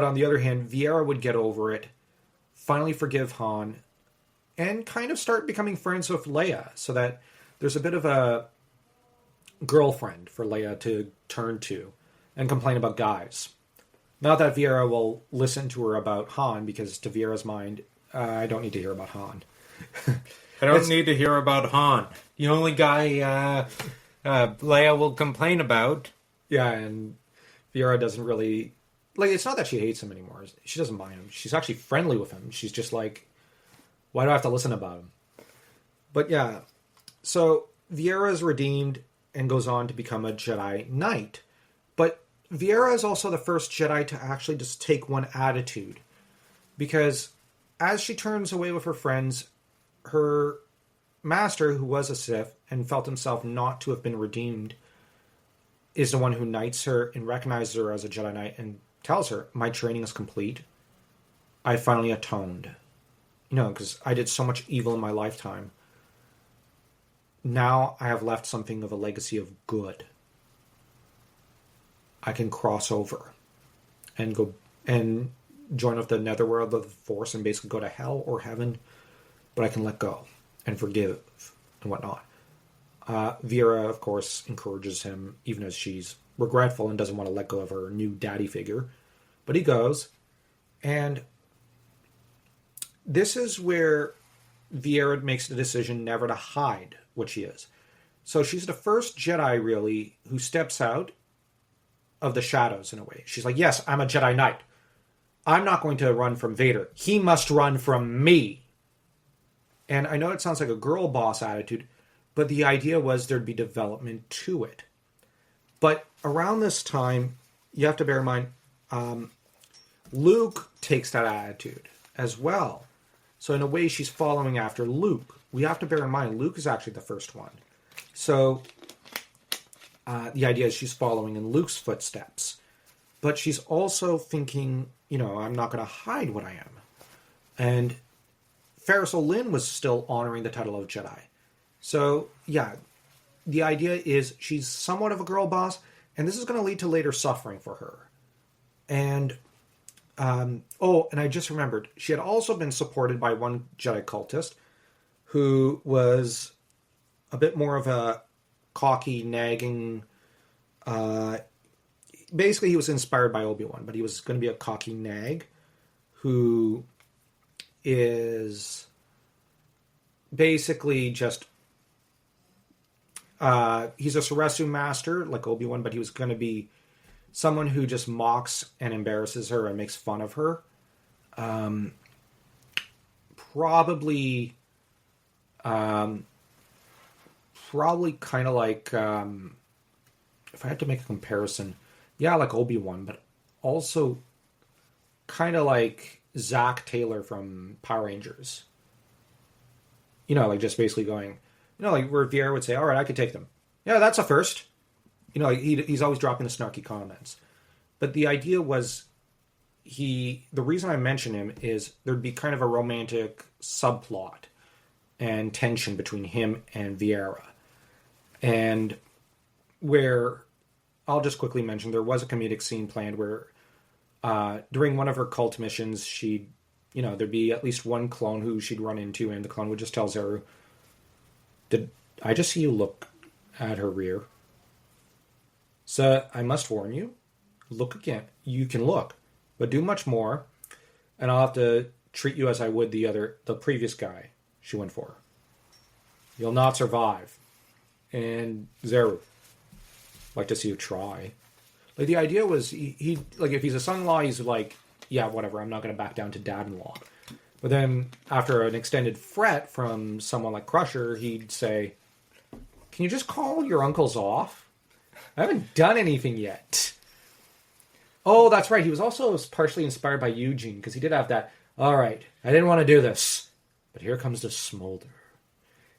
on the other hand, Vieira would get over it, finally forgive Han, and kind of start becoming friends with Leia, so that there's a bit of a girlfriend for Leia to turn to and complain about guys. Not that Vieira will listen to her about Han, because to Vieira's mind, I don't need to hear about Han. I don't need to hear about Han. The only guy Leia will complain about. Yeah, and Vieira doesn't really... it's not that she hates him anymore. She doesn't mind him. She's actually friendly with him. She's just like, why do I have to listen about him? But yeah, so Vieira is redeemed and goes on to become a Jedi Knight. But Vieira is also the first Jedi to actually just take one attitude. Because as she turns away with her friends, her master, who was a Sith and felt himself not to have been redeemed, is the one who knights her and recognizes her as a Jedi Knight and tells her, my training is complete. I finally atoned. Because I did so much evil in my lifetime. Now I have left something of a legacy of good. I can cross over and go and join with the netherworld of the Force and basically go to hell or heaven, but I can let go and forgive and whatnot. Vieira, of course, encourages him, even as she's regretful and doesn't want to let go of her new daddy figure. But he goes, and this is where Vieira makes the decision never to hide what she is. So she's the first Jedi, really, who steps out of the shadows in a way. She's like, yes, I'm a Jedi Knight. I'm not going to run from Vader. He must run from me. And I know it sounds like a girl boss attitude, but the idea was there'd be development to it. But around this time, you have to bear in mind, Luke takes that attitude as well. So in a way, she's following after Luke. We have to bear in mind, Luke is actually the first one. So the idea is she's following in Luke's footsteps. But she's also thinking, I'm not going to hide what I am. And Farisol Lin was still honoring the title of Jedi. So, yeah, the idea is she's somewhat of a girl boss, and this is going to lead to later suffering for her. And, and I just remembered, she had also been supported by one Jedi cultist who was a bit more of a cocky, nagging, basically he was inspired by Obi-Wan, but he was going to be a cocky nag who is basically just he's a Soresu master like Obi-Wan, but he was going to be someone who just mocks and embarrasses her and makes fun of her. Probably kind of like if I had to make a comparison, like Obi-Wan, but also kind of like Zach Taylor from Power Rangers. Like just basically going, like where Vieira would say, all right, I could take them. Yeah, that's a first. He's always dropping the snarky comments. But the idea was the reason I mention him is there'd be kind of a romantic subplot and tension between him and Vieira. And where, I'll just quickly mention, there was a comedic scene planned where during one of her cult missions, there'd be at least one clone who she'd run into, and the clone would just tell Zeru, did I just see you look at her rear? So I must warn you, look again. You can look, but do much more, and I'll have to treat you as I would the previous guy she went for. You'll not survive. And Zeru, like to see you try. Like, the idea was, he like, if he's a son-in-law, he's like, yeah, whatever, I'm not going to back down to dad-in-law. But then, after an extended threat from someone like Crusher, he'd say, can you just call your uncles off? I haven't done anything yet. Oh, that's right, he was also partially inspired by Eugene, because he did have that, all right, I didn't want to do this, but here comes the smolder.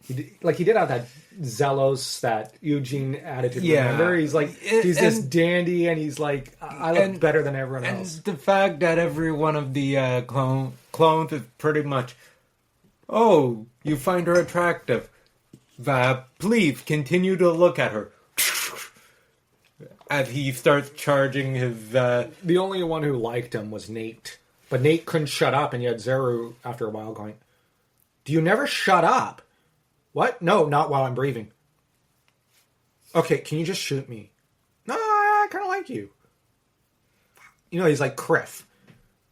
He did have that zealous, that Eugene attitude. Yeah. Remember? He's like, he's this dandy, and he's like, I look better than everyone else. And the fact that every one of the clones is pretty much, oh, you find her attractive. Please continue to look at her. As he starts charging his... The only one who liked him was Nate. But Nate couldn't shut up, and you had Zeru, after a while, going, do you never shut up? What? No, not while I'm breathing. Okay, can you just shoot me? No, I kind of like you. He's like Criff.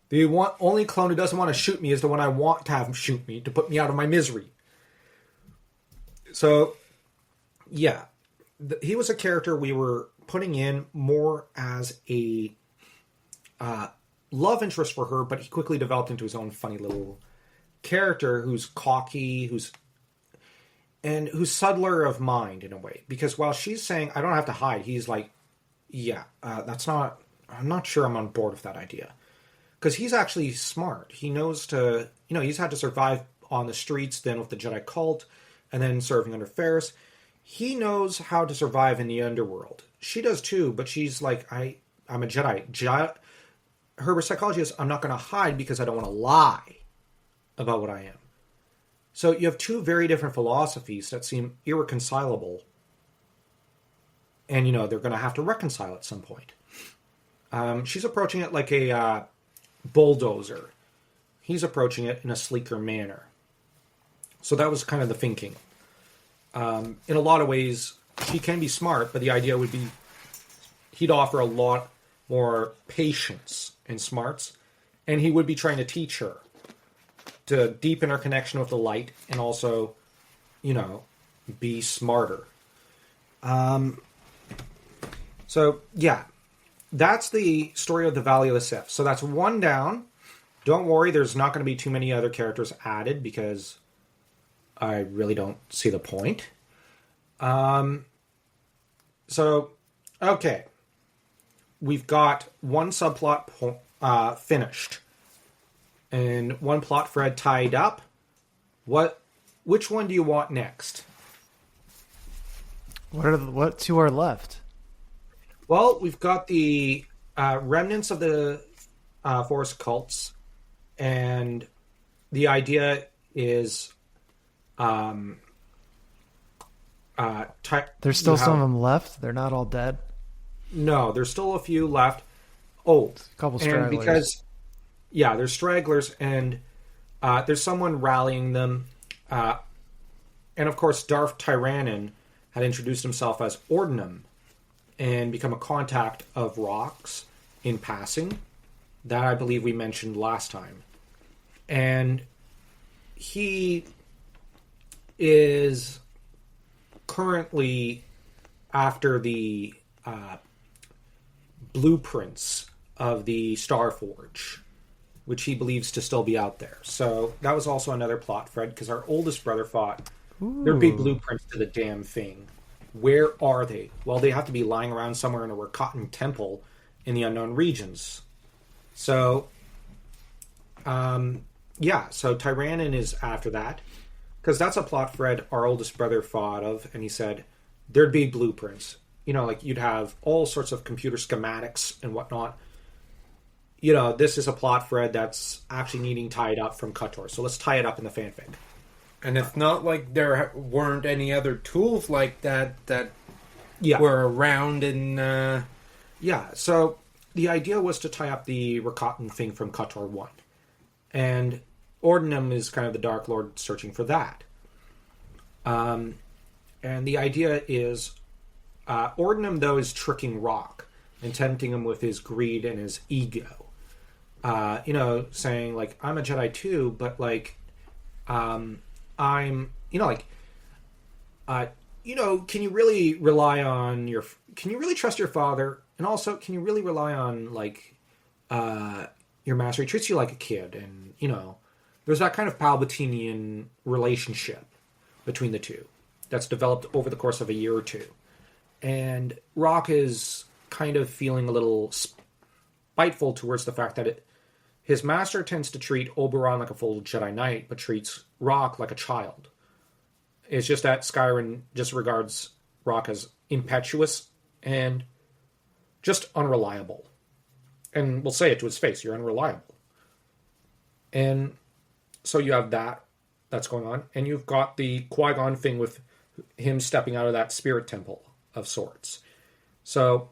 The only clone who doesn't want to shoot me is the one I want to have him shoot me to put me out of my misery. So, yeah. He was a character we were putting in more as a love interest for her, but he quickly developed into his own funny little character who's cocky, who's subtler of mind in a way. Because while she's saying, I don't have to hide, he's like, yeah, I'm not sure I'm on board with that idea. Because he's actually smart. He knows he's had to survive on the streets, then with the Jedi cult, and then serving under Ferris. He knows how to survive in the underworld. She does too, but she's like, I'm a Jedi. Her psychology is, I'm not going to hide because I don't want to lie about what I am. So you have two very different philosophies that seem irreconcilable. And, they're going to have to reconcile at some point. She's approaching it like a bulldozer. He's approaching it in a sleeker manner. So that was kind of the thinking. In a lot of ways, she can be smart, but the idea would be he'd offer a lot more patience and smarts. And he would be trying to teach her to deepen her connection with the light and also, be smarter. So, yeah. That's the story of the Valley of the Sith. So that's one down. Don't worry, there's not going to be too many other characters added because I really don't see the point. So, okay. We've got one subplot finished. And one plot thread tied up. Which one do you want next? What two are left? Well, we've got the remnants of the Force cults, and the idea is there's still some of them left. They're not all dead. No, there's still a few left. Oh, a couple stragglers. There's stragglers, and there's someone rallying them. And of course, Darth Tyrannon had introduced himself as Ordinum and become a contact of Rox in passing. That I believe we mentioned last time. And he is currently after the blueprints of the Starforge, which he believes to still be out there. So that was also another plot thread, because our oldest brother thought there'd be blueprints to the damn thing. Where are they? Well, they have to be lying around somewhere in a Rakatan temple in the unknown regions. So, so Tyrannon is after that. because that's a plot thread our oldest brother thought of, and he said there'd be blueprints. Like you'd have all sorts of computer schematics and whatnot. This is a plot thread that's actually needing tied up from KOTOR. So let's tie it up in the fanfic. And it's not like there weren't any other tools like that Yeah. were around in... Yeah, so the idea was to tie up the Rakatan thing from KOTOR 1. And Ordinum is kind of the Dark Lord searching for that. And the idea is... Ordinum, though, is tricking Rock and tempting him with his greed and his ego. Saying, like, I'm a Jedi too, but, like, I'm, can you really rely on can you really trust your father? And also, can you really rely on, like, your master? He treats you like a kid. And, there's that kind of Palpatinian relationship between the two that's developed over the course of a year or two. And Rock is kind of feeling a little spiteful towards the fact that his master tends to treat Obi-Wan like a full Jedi Knight, but treats Rock like a child. It's just that Skyrim just regards Rock as impetuous and just unreliable. And we'll say it to his face, you're unreliable. And so you have that's going on. And you've got the Qui-Gon thing with him stepping out of that spirit temple of sorts. So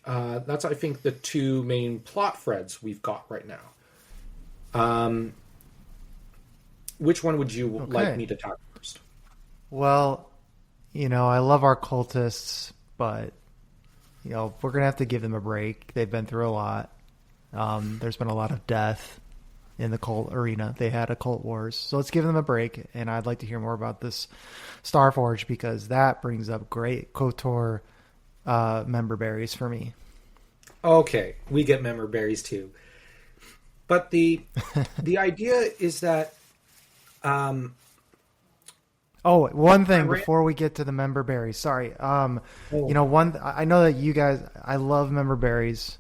that's, I think, the two main plot threads we've got right now. Which one would you like me to talk first? Well, I love our cultists, but we're gonna have to give them a break. They've been through a lot. There's been a lot of death in the cult arena. They had a cult wars, so let's give them a break. And I'd like to hear more about this Starforge, because that brings up great KOTOR member berries for me. Okay, we get member berries too, but the idea is that. One thing before we get to the member berries. Sorry. I know that you guys. I love member berries.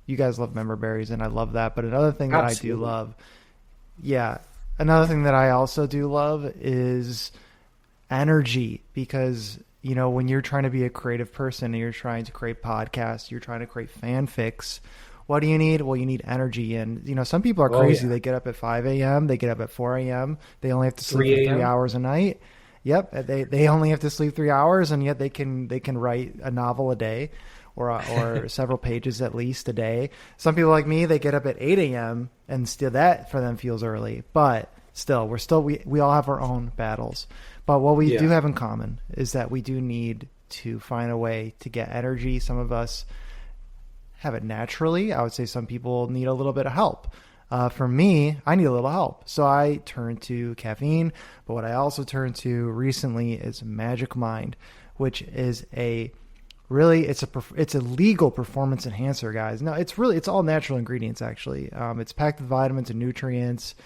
You guys love member berries, and I love that. But another thing that Absolutely. I do love, another thing that I also do love is energy, because when you're trying to be a creative person and you're trying to create podcasts, you're trying to create fanfics. What do you need? Well, you need energy. And, some people are crazy. Yeah. They get up at 5 a.m. They get up at 4 a.m. They only have to sleep for 3 hours a night. Yep. They only have to sleep 3 hours, and yet they can write a novel a day or several pages at least a day. Some people like me, they get up at 8 a.m. and still that for them feels early. But still, we all have our own battles. But what we do have in common is that we do need to find a way to get energy. Some of us have it naturally. I would say some people need a little bit of help. For me, I need a little help. So I turn to caffeine, but what I also turn to recently is Magic Mind, which is it's a legal performance enhancer, guys. No, it's all natural ingredients, actually. It's packed with vitamins and nutrients,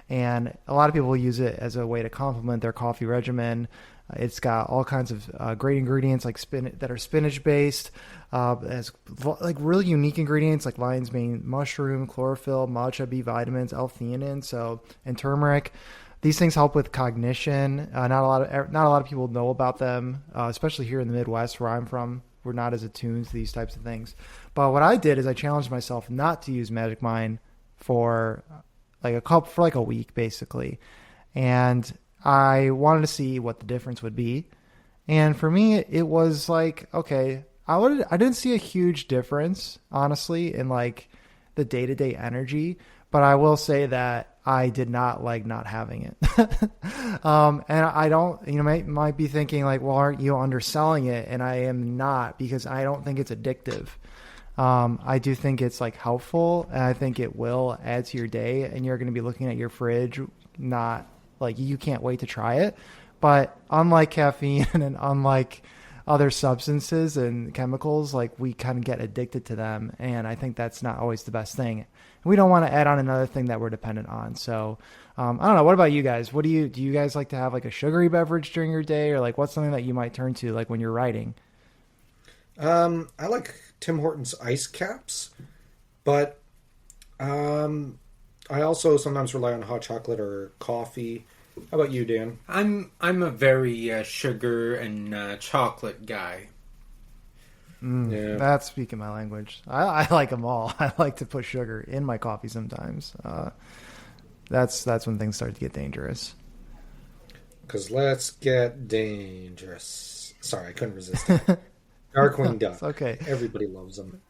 and a lot of people use it as a way to complement their coffee regimen. It's got all kinds of great ingredients like that are spinach based. It has like really unique ingredients like lion's mane mushroom, chlorophyll, matcha, B vitamins, L-theanine, and turmeric. These things help with cognition. Not a lot of people know about them, especially here in the Midwest where I'm from. We're not as attuned to these types of things. But what I did is I challenged myself not to use Magic Mind for a week basically, and I wanted to see what the difference would be. And for me, it was like, okay, I didn't see a huge difference, honestly, in like the day-to-day energy, but I will say that I did not like not having it. And I don't, might be thinking like, well, aren't you underselling it? And I am not, because I don't think it's addictive. I do think it's like helpful, and I think it will add to your day, and you're going to be looking at your fridge, not like you can't wait to try it. But unlike caffeine and unlike other substances and chemicals, like we kind of get addicted to them, and I think that's not always the best thing. We don't want to add on another thing that we're dependent on. So I don't know. What about you guys? Do you guys like to have like a sugary beverage during your day, or like what's something that you might turn to like when you're writing? I like Tim Hortons ice caps, but I also sometimes rely on hot chocolate or coffee. How about you, Dan? I'm a very sugar and chocolate guy. Yeah. That's speaking my language. I like them all. I like to put sugar in my coffee sometimes. That's when things start to get dangerous. Because let's get dangerous. Sorry, I couldn't resist it. Darkwing Duck. It's okay. Everybody loves them.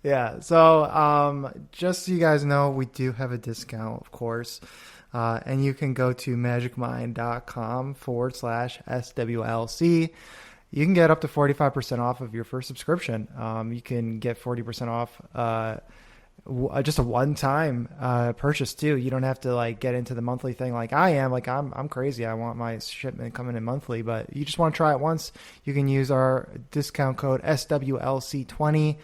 Yeah. So just so you guys know, we do have a discount, of course. And you can go to magicmind.com/SWLC. You can get up to 45% off of your first subscription. You can get 40% off just a one-time purchase too. You don't have to like get into the monthly thing like I am. Like I'm crazy. I want my shipment coming in monthly, but you just want to try it once. You can use our discount code SWLC20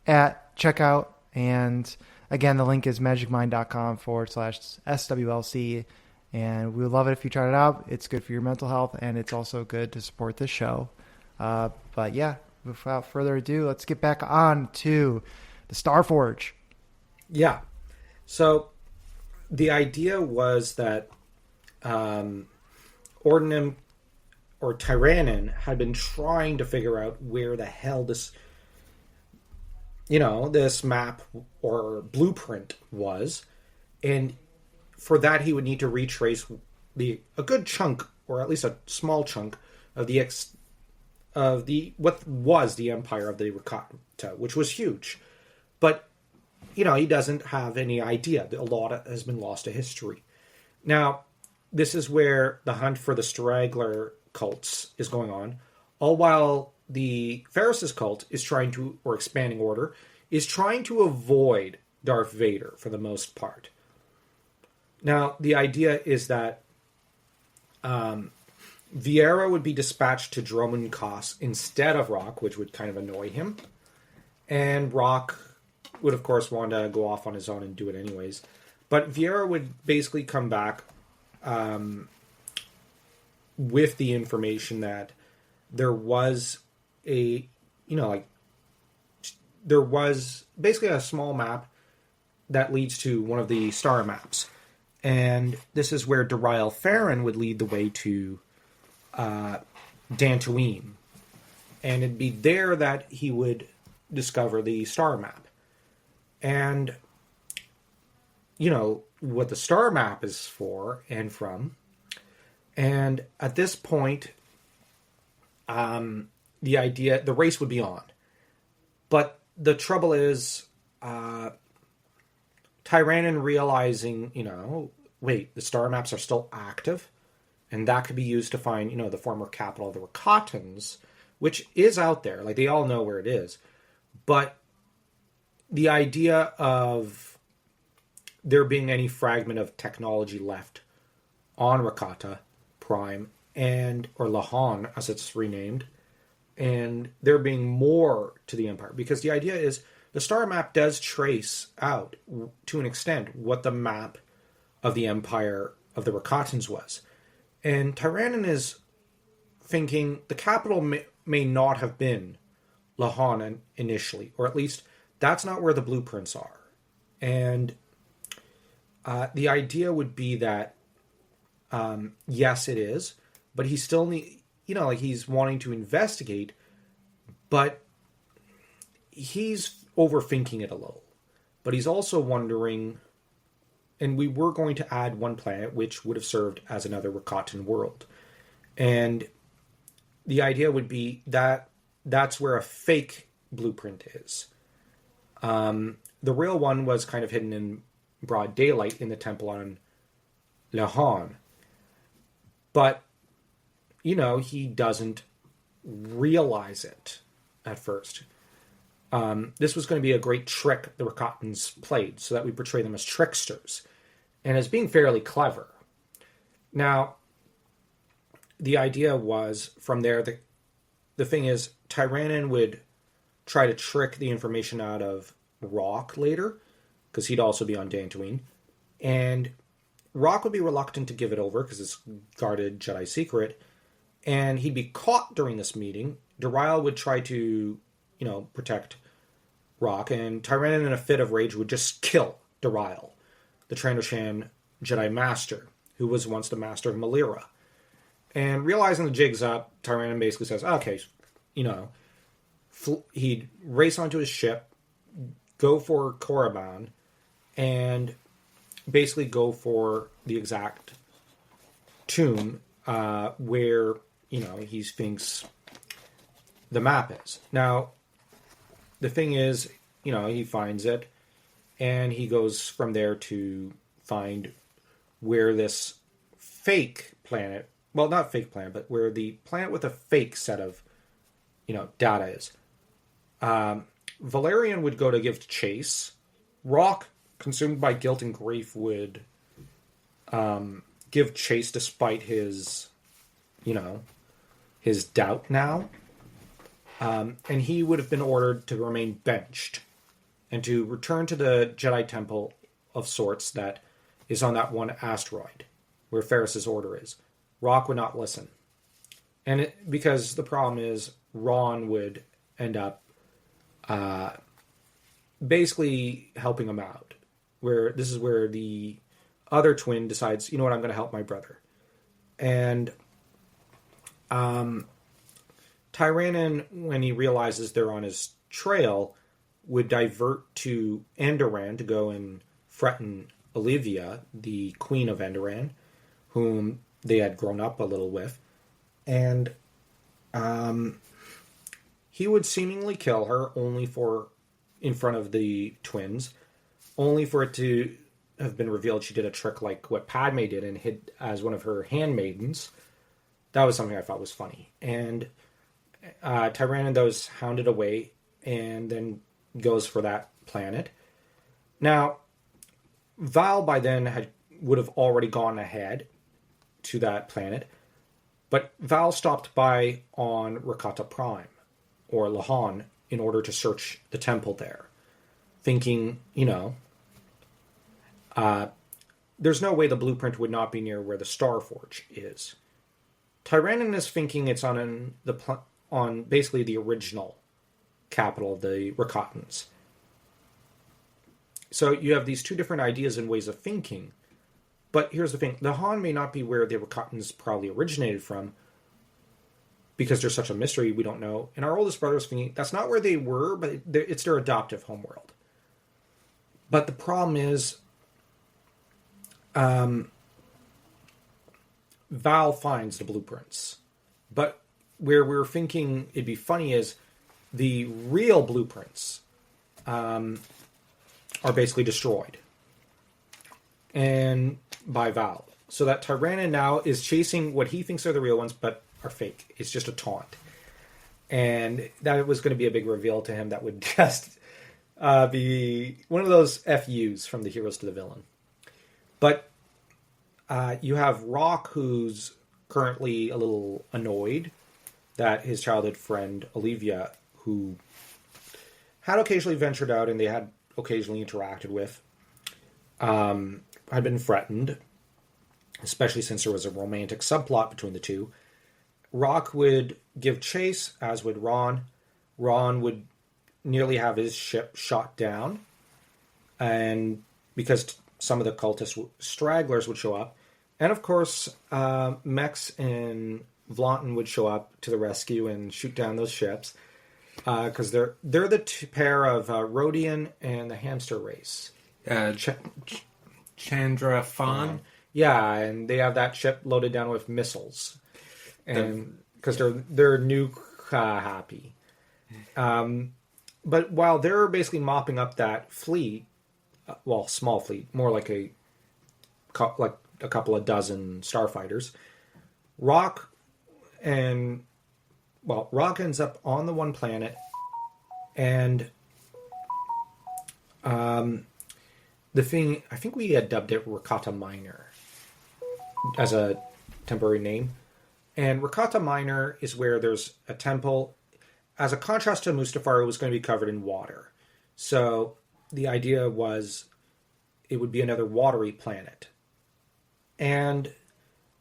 at checkout. And again, the link is magicmind.com/SWLC. And we would love it if you tried it out. It's good for your mental health, and it's also good to support this show. But yeah, without further ado, let's get back on to the Starforge. Yeah. So the idea was that Ordinum or Tyrannon had been trying to figure out where the hell this map or blueprint was. And for that, he would need to retrace a good chunk, or at least a small chunk, of what was the empire of the Rakata, which was huge. But he doesn't have any idea. A lot has been lost to history. Now, this is where the hunt for the straggler cults is going on, all while the Ferris's cult is or Expanding Order, is trying to avoid Darth Vader for the most part. Now, the idea is that Vieira would be dispatched to Dromund Kaas instead of Rock, which would kind of annoy him. And Rock would, of course, want to go off on his own and do it anyways. But Vieira would basically come back with the information that there was there was basically a small map that leads to one of the star maps. And this is where Darael Feran would lead the way to Dantooine. And it'd be there that he would discover the star map. And, what the star map is for and from. And at this point, the race would be on. But the trouble is, Tyrannon realizing, wait, the star maps are still active, and that could be used to find, the former capital of the Rakatans, which is out there. Like, they all know where it is. But the idea of there being any fragment of technology left on Rakata Prime or Lahan, as it's renamed, and there being more to the Empire. Because the idea is the star map does trace out, to an extent, what the map of the Empire of the Rakatans was. And Tyrannon is thinking the capital may not have been Lahan initially, or at least that's not where the blueprints are. And the idea would be that, yes, it is, but he still he's wanting to investigate, but he's overthinking it a little. But he's also wondering, and we were going to add one planet which would have served as another Rakatan world. And the idea would be that that's where a fake blueprint is. The real one was kind of hidden in broad daylight in the temple on Lahan. But, he doesn't realize it at first. This was going to be a great trick the Rakatans played, so that we portray them as tricksters and as being fairly clever. Now, the idea was from there, the thing is, Tyrannon would try to trick the information out of Rock later, because he'd also be on Dantooine, and Rock would be reluctant to give it over because it's guarded Jedi secret, and he'd be caught during this meeting. Darael would try to, protect Rock, and Tyrannon in a fit of rage would just kill Darael, the Trandoshan Jedi Master, who was once the master of Melirah. And realizing the jig's up, Tyrannon basically says, okay, he'd race onto his ship, go for Korriban, and basically go for the exact tomb where, he thinks the map is. Now, the thing is, he finds it, and he goes from there to find where this fake planet, well, not fake planet, but where the planet with a fake set of, data is. Valerian would go to give chase. Rock, consumed by guilt and grief, would give chase despite his, his doubt now. And he would have been ordered to remain benched and to return to the Jedi Temple of sorts that is on that one asteroid where Ferris's order is. Rock would not listen. And because the problem is Ron would end up basically helping him out. Where this is where the other twin decides, you know what, I'm going to help my brother. And Tyrannon, when he realizes they're on his trail, would divert to Enderan to go and threaten Olivia, the queen of Enderan, whom they had grown up a little with. And he would seemingly kill her in front of the twins, only for it to have been revealed she did a trick like what Padme did and hid as one of her handmaidens. That was something I thought was funny. And Tyrannon, though, is hounded away and then goes for that planet. Now, Val by then would have already gone ahead to that planet, but Val stopped by on Rakata Prime, or Lahan, in order to search the temple there, thinking, there's no way the blueprint would not be near where the Starforge is. Tyrannon is thinking it's on basically the original capital of the Rakatans. So you have these two different ideas and ways of thinking. But here's the thing. The Han may not be where the Rakatans probably originated from, because there's such a mystery we don't know. And our oldest brother's thinking that's not where they were, but it's their adoptive homeworld. But the problem is, Val finds the blueprints. But where we're thinking it'd be funny is the real blueprints are basically destroyed. And by Val. So that Tyrannon now is chasing what he thinks are the real ones, but are fake. It's just a taunt. And that was going to be a big reveal to him that would just be one of those FUs from the heroes to the villain. But you have Rock, who's currently a little annoyed that his childhood friend, Olivia, who had occasionally ventured out and they had occasionally interacted with, had been threatened, especially since there was a romantic subplot between the two. Rock would give chase, as would Ron. Ron would nearly have his ship shot down, and because some of the cultist stragglers would show up, and of course Mex and Vlanton would show up to the rescue and shoot down those ships, because they're the pair of Rodian and the hamster race. Chandra Fawn. Yeah, and they have that ship loaded down with missiles, and because they're nuke happy. But while they're basically mopping up that fleet, small fleet, more like a couple of dozen starfighters, Rock ends up on the one planet, and the thing, I think we had dubbed it Rakata Minor as a temporary name. And Rakata Minor is where there's a temple. As a contrast to Mustafar, it was going to be covered in water. So the idea was it would be another watery planet. And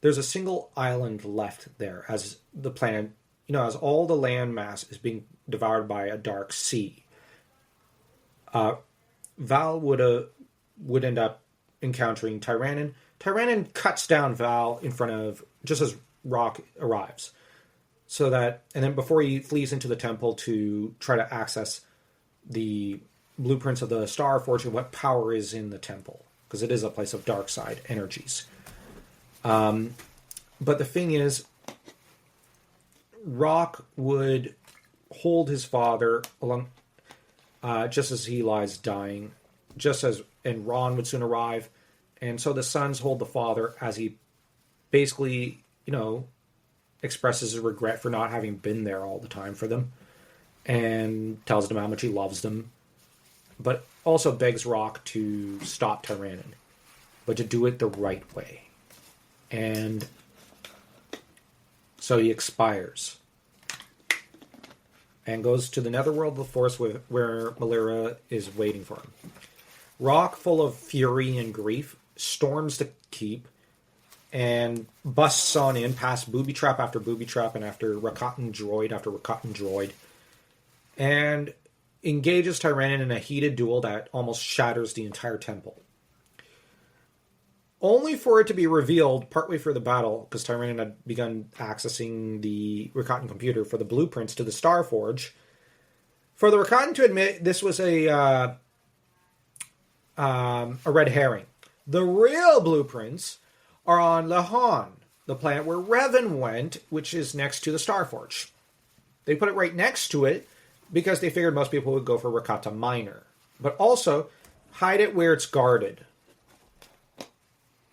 there's a single island left there as the planet, as all the land mass is being devoured by a dark sea. Val would end up encountering Tyrannon. Tyrannon cuts down Val in front of, just as Rock arrives. And then before he flees into the temple to try to access the blueprints of the Star Forge and what power is in the temple, because it is a place of dark side energies. But the thing is, Rock would hold his father along, just as he lies dying, and Ron would soon arrive, and so the sons hold the father as he basically, expresses his regret for not having been there all the time for them, and tells them how much he loves them, but also begs Rock to stop Tyrannon, but to do it the right way. And so he expires and goes to the netherworld of the Force where Melirah is waiting for him. Rock, full of fury and grief, storms the keep and busts on in past booby trap after booby trap and after Rakatan droid after Rakatan droid, and engages Tyrannon in a heated duel that almost shatters the entire temple. Only for it to be revealed partway through the battle, because Tyrannon had begun accessing the Rakatan computer for the blueprints to the Star Forge, for the Rakatan to admit this was a red herring. The real blueprints are on Lahan, the planet where Revan went, which is next to the Star Forge. They put it right next to it because they figured most people would go for Rakata Minor, but also hide it where it's guarded.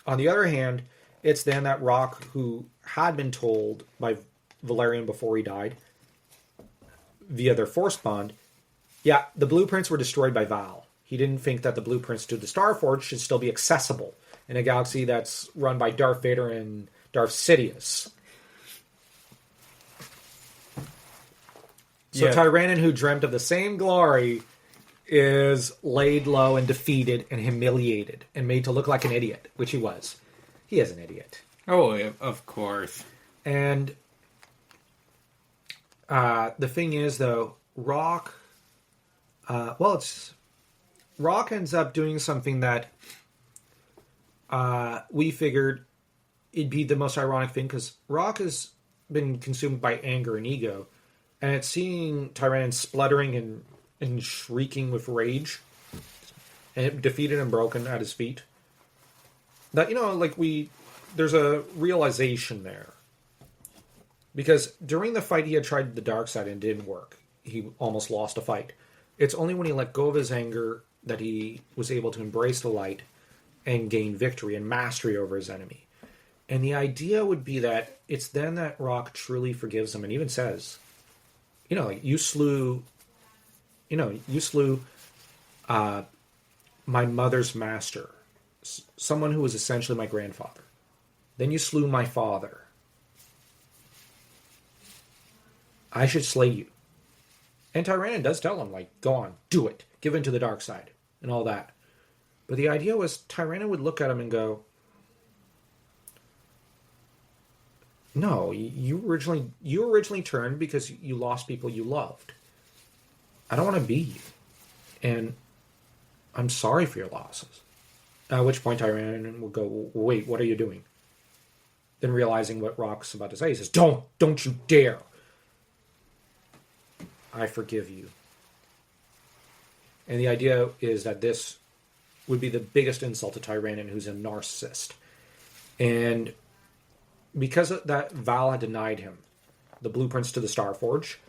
On the other hand, it's then that Rock, who had been told by Valerian before he died, via their Force bond, yeah, the blueprints were destroyed by Val. He didn't think that the blueprints to the Star Forge should still be accessible in a galaxy that's run by Darth Vader and Darth Sidious. So Tyrannon, who dreamt of the same glory, is laid low and defeated and humiliated and made to look like an idiot, which he was. He is an idiot. Oh, of course. And the thing is, though, Rock... Rock ends up doing something that we figured it'd be the most ironic thing, because Rock has been consumed by anger and ego, and it's seeing Tyrannon spluttering and shrieking with rage, and it defeated and broken at his feet. That, there's a realization there. Because during the fight he had tried the dark side and it didn't work. He almost lost a fight. It's only when he let go of his anger that he was able to embrace the light and gain victory and mastery over his enemy. And the idea would be that it's then that Rock truly forgives him and even says, you slew my mother's master, someone who was essentially my grandfather. Then you slew my father. I should slay you. And Tyrannon does tell him, go on, do it. Give in to the dark side and all that. But the idea was Tyrannon would look at him and go, no, you originally turned because you lost people you loved. I don't want to be you. And I'm sorry for your losses. At which point Tyrannon will go, wait, what are you doing? Then realizing what Rock's about to say, he says, don't you dare. I forgive you. And the idea is that this would be the biggest insult to Tyrannon, who's a narcissist. And because of that, Val had denied him the blueprints to the Star Forge,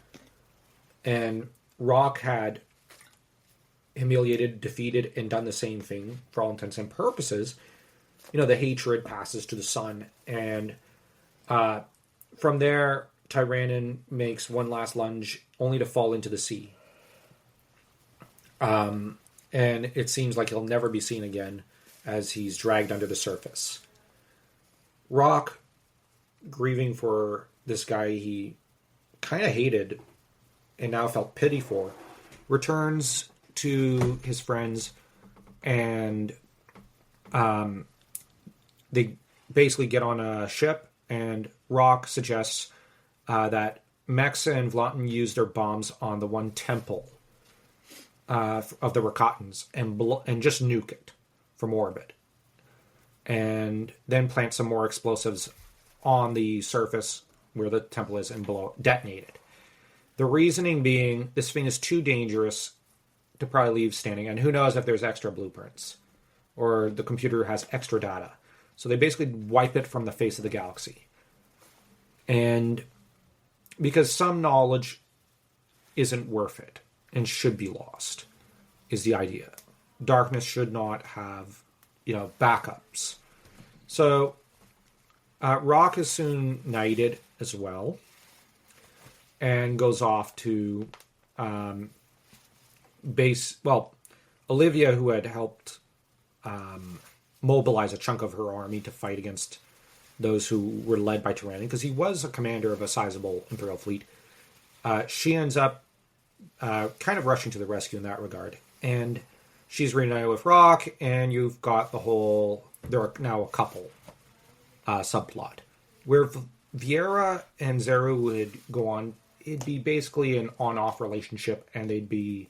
and Rock had humiliated, defeated, and done the same thing for all intents and purposes. The hatred passes to the son, and from there, Tyrannon makes one last lunge, only to fall into the sea. And it seems like he'll never be seen again as he's dragged under the surface. Rock, grieving for this guy he kind of hated and now felt pity for, returns to his friends, and they basically get on a ship, and Rock suggests that Mexa and Vlanten use their bombs on the one temple of the Rakatans and just nuke it from orbit. and then plant some more explosives on the surface where the temple is and detonate it. The reasoning being this thing is too dangerous to probably leave standing, and who knows if there's extra blueprints or the computer has extra data. So they basically wipe it from the face of the galaxy. And because some knowledge isn't worth it and should be lost, is the idea. Darkness should not have, backups. So Rock is soon knighted as well and goes off to Olivia, who had helped mobilize a chunk of her army to fight against those who were led by Tyrannon, because he was a commander of a sizable Imperial fleet. She ends up kind of rushing to the rescue in that regard. And she's reunited with Rock, and you've got there are now a couple subplot. Where Viera and Zeru would go on, it'd be basically an on-off relationship, and they'd be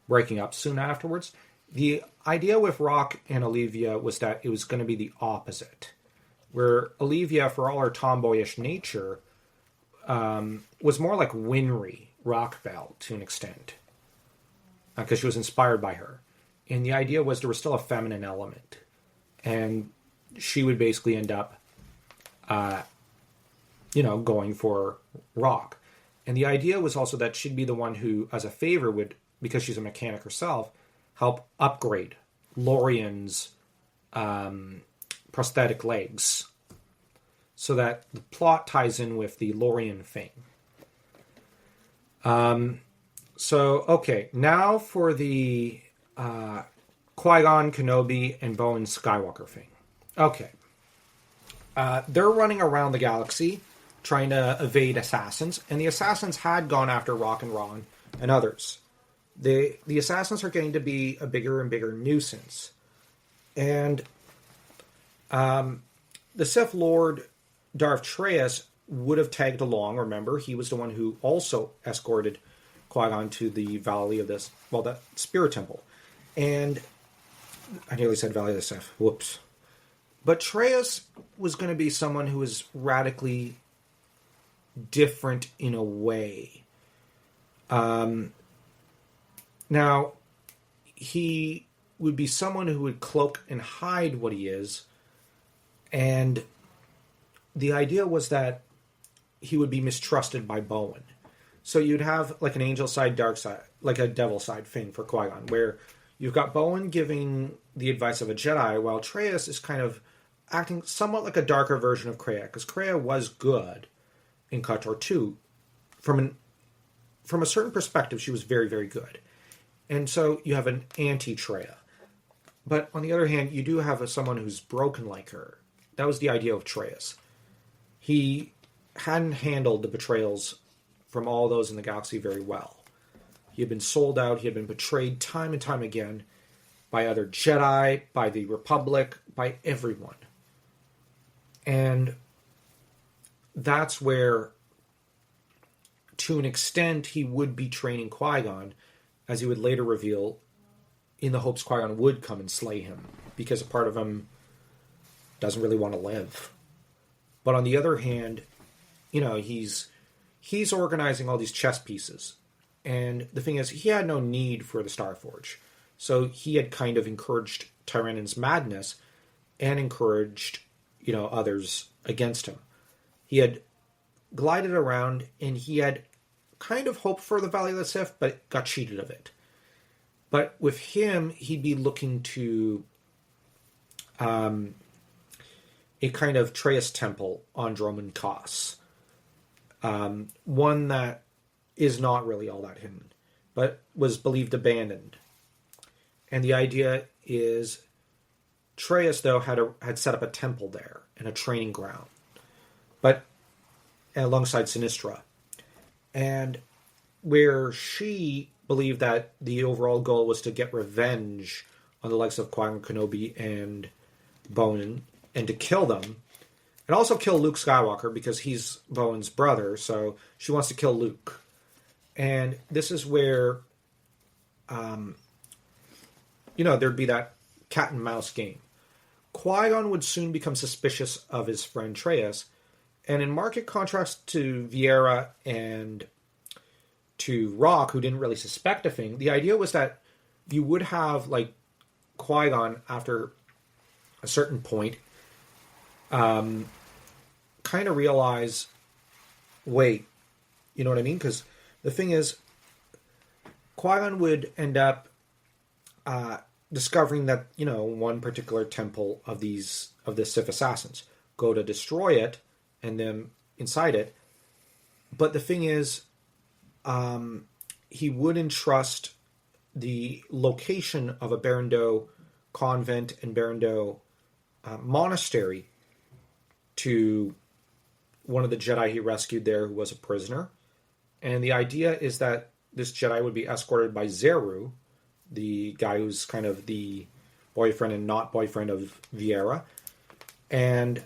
breaking up soon afterwards. The idea with Rock and Olivia was that it was going to be the opposite. Where Olivia, for all her tomboyish nature, was more like Winry Rockville to an extent. Because she was inspired by her. And the idea was there was still a feminine element. And she would basically end up, going for Rock. And the idea was also that she'd be the one who, as a favor, would, because she's a mechanic herself, help upgrade Lorian's prosthetic legs, so that the plot ties in with the Lorian thing. Okay, now for the Qui-Gon Kenobi and Bowen Skywalker thing. Okay. They're running around the galaxy trying to evade assassins, and the assassins had gone after Rock and Ron and others. The assassins are getting to be a bigger and bigger nuisance. And the Sith Lord Darth Traeus would have tagged along. Remember, he was the one who also escorted Qui-Gon to the Valley of the Spirit Temple. And I nearly said Valley of the Sith. Whoops. But Traeus was going to be someone who was radically different in a way. Now, he would be someone who would cloak and hide what he is. And the idea was that he would be mistrusted by Bowen. So you'd have like an angel side, dark side, like a devil side thing for Qui-Gon, where you've got Bowen giving the advice of a Jedi, while Traeus is kind of acting somewhat like a darker version of Kreia, because Kreia was good in KOTOR 2. From a certain perspective, she was very, very good. And so you have an anti-Treya. But on the other hand, you do have someone who's broken like her. That was the idea of Traeus. He hadn't handled the betrayals from all those in the galaxy very well. He had been sold out. He had been betrayed time and time again by other Jedi, by the Republic, by everyone. And that's where, to an extent, he would be training Qui-Gon, as he would later reveal, in the hopes Qui-Gon would come and slay him, because a part of him doesn't really want to live. But on the other hand, he's organizing all these chess pieces. And the thing is, he had no need for the Starforge. So he had kind of encouraged Tyrannon's madness and encouraged, others against him. He had glided around and he had kind of hoped for the Valley of the Sith, but got cheated of it. But with him, he'd be looking to a kind of Traeus temple on Droman Kos. One that is not really all that hidden, but was believed abandoned. And the idea is Traeus, though, had set up a temple there and a training ground, but alongside Sinistra. And where she believed that the overall goal was to get revenge on the likes of Qui-Gon Kenobi and Bowen, and to kill them, and also kill Luke Skywalker, because he's Bowen's brother, so she wants to kill Luke. And this is where, there'd be that cat and mouse game. Qui-Gon would soon become suspicious of his friend Treyas, and in marked contrast to Vieira and to Rock, who didn't really suspect a thing, the idea was that you would have, like, Qui-Gon, after a certain point, kind of realize, wait, you know what I mean? Because the thing is, Qui-Gon would end up discovering that, one particular temple of the Sith assassins, go to destroy it, and then inside it. But the thing is, he would entrust the location of a Barrandov convent and Barrandov monastery to one of the Jedi he rescued there who was a prisoner. And the idea is that this Jedi would be escorted by Zeru, the guy who's kind of the boyfriend and not boyfriend of Vieira. And,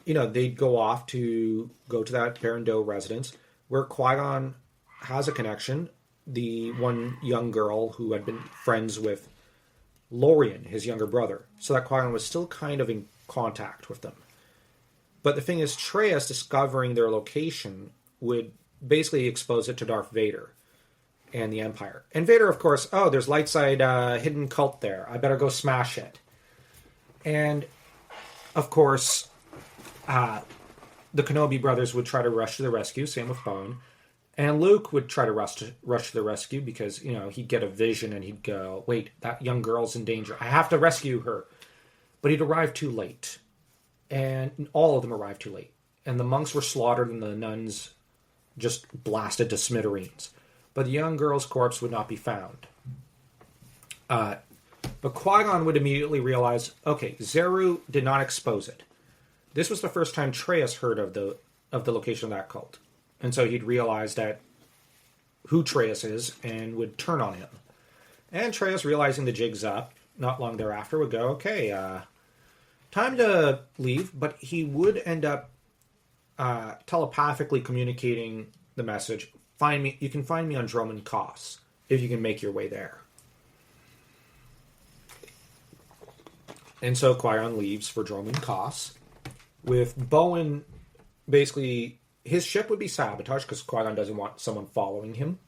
they'd go off to go to that Barrandov residence where Qui-Gon has a connection. The one young girl who had been friends with Lorian, his younger brother. So that Qui-Gon was still kind of in contact with them. But the thing is, Treyas discovering their location would basically expose it to Darth Vader and the Empire. And Vader, of course, there's light side hidden cult there. I better go smash it. And, of course, the Kenobi brothers would try to rush to the rescue, same with Bone. And Luke would try to rush to the rescue because, he'd get a vision and he'd go, wait, that young girl's in danger. I have to rescue her. But he'd arrive too late. And all of them arrived too late. And the monks were slaughtered and the nuns just blasted to smithereens. But the young girl's corpse would not be found. But Qui-Gon would immediately realize, okay, Zeru did not expose it. This was the first time Treyas heard of the location of that cult. And so he'd realize that who Treyas is and would turn on him. And Treyas, realizing the jig's up, not long thereafter would go, okay, time to leave. But he would end up telepathically communicating the message, find me. You can find me on Dromund Kaas if you can make your way there. And so Qui-Gon leaves for Dromund Kaas, with Bowen basically. His ship would be sabotaged because Qui-Gon doesn't want someone following him.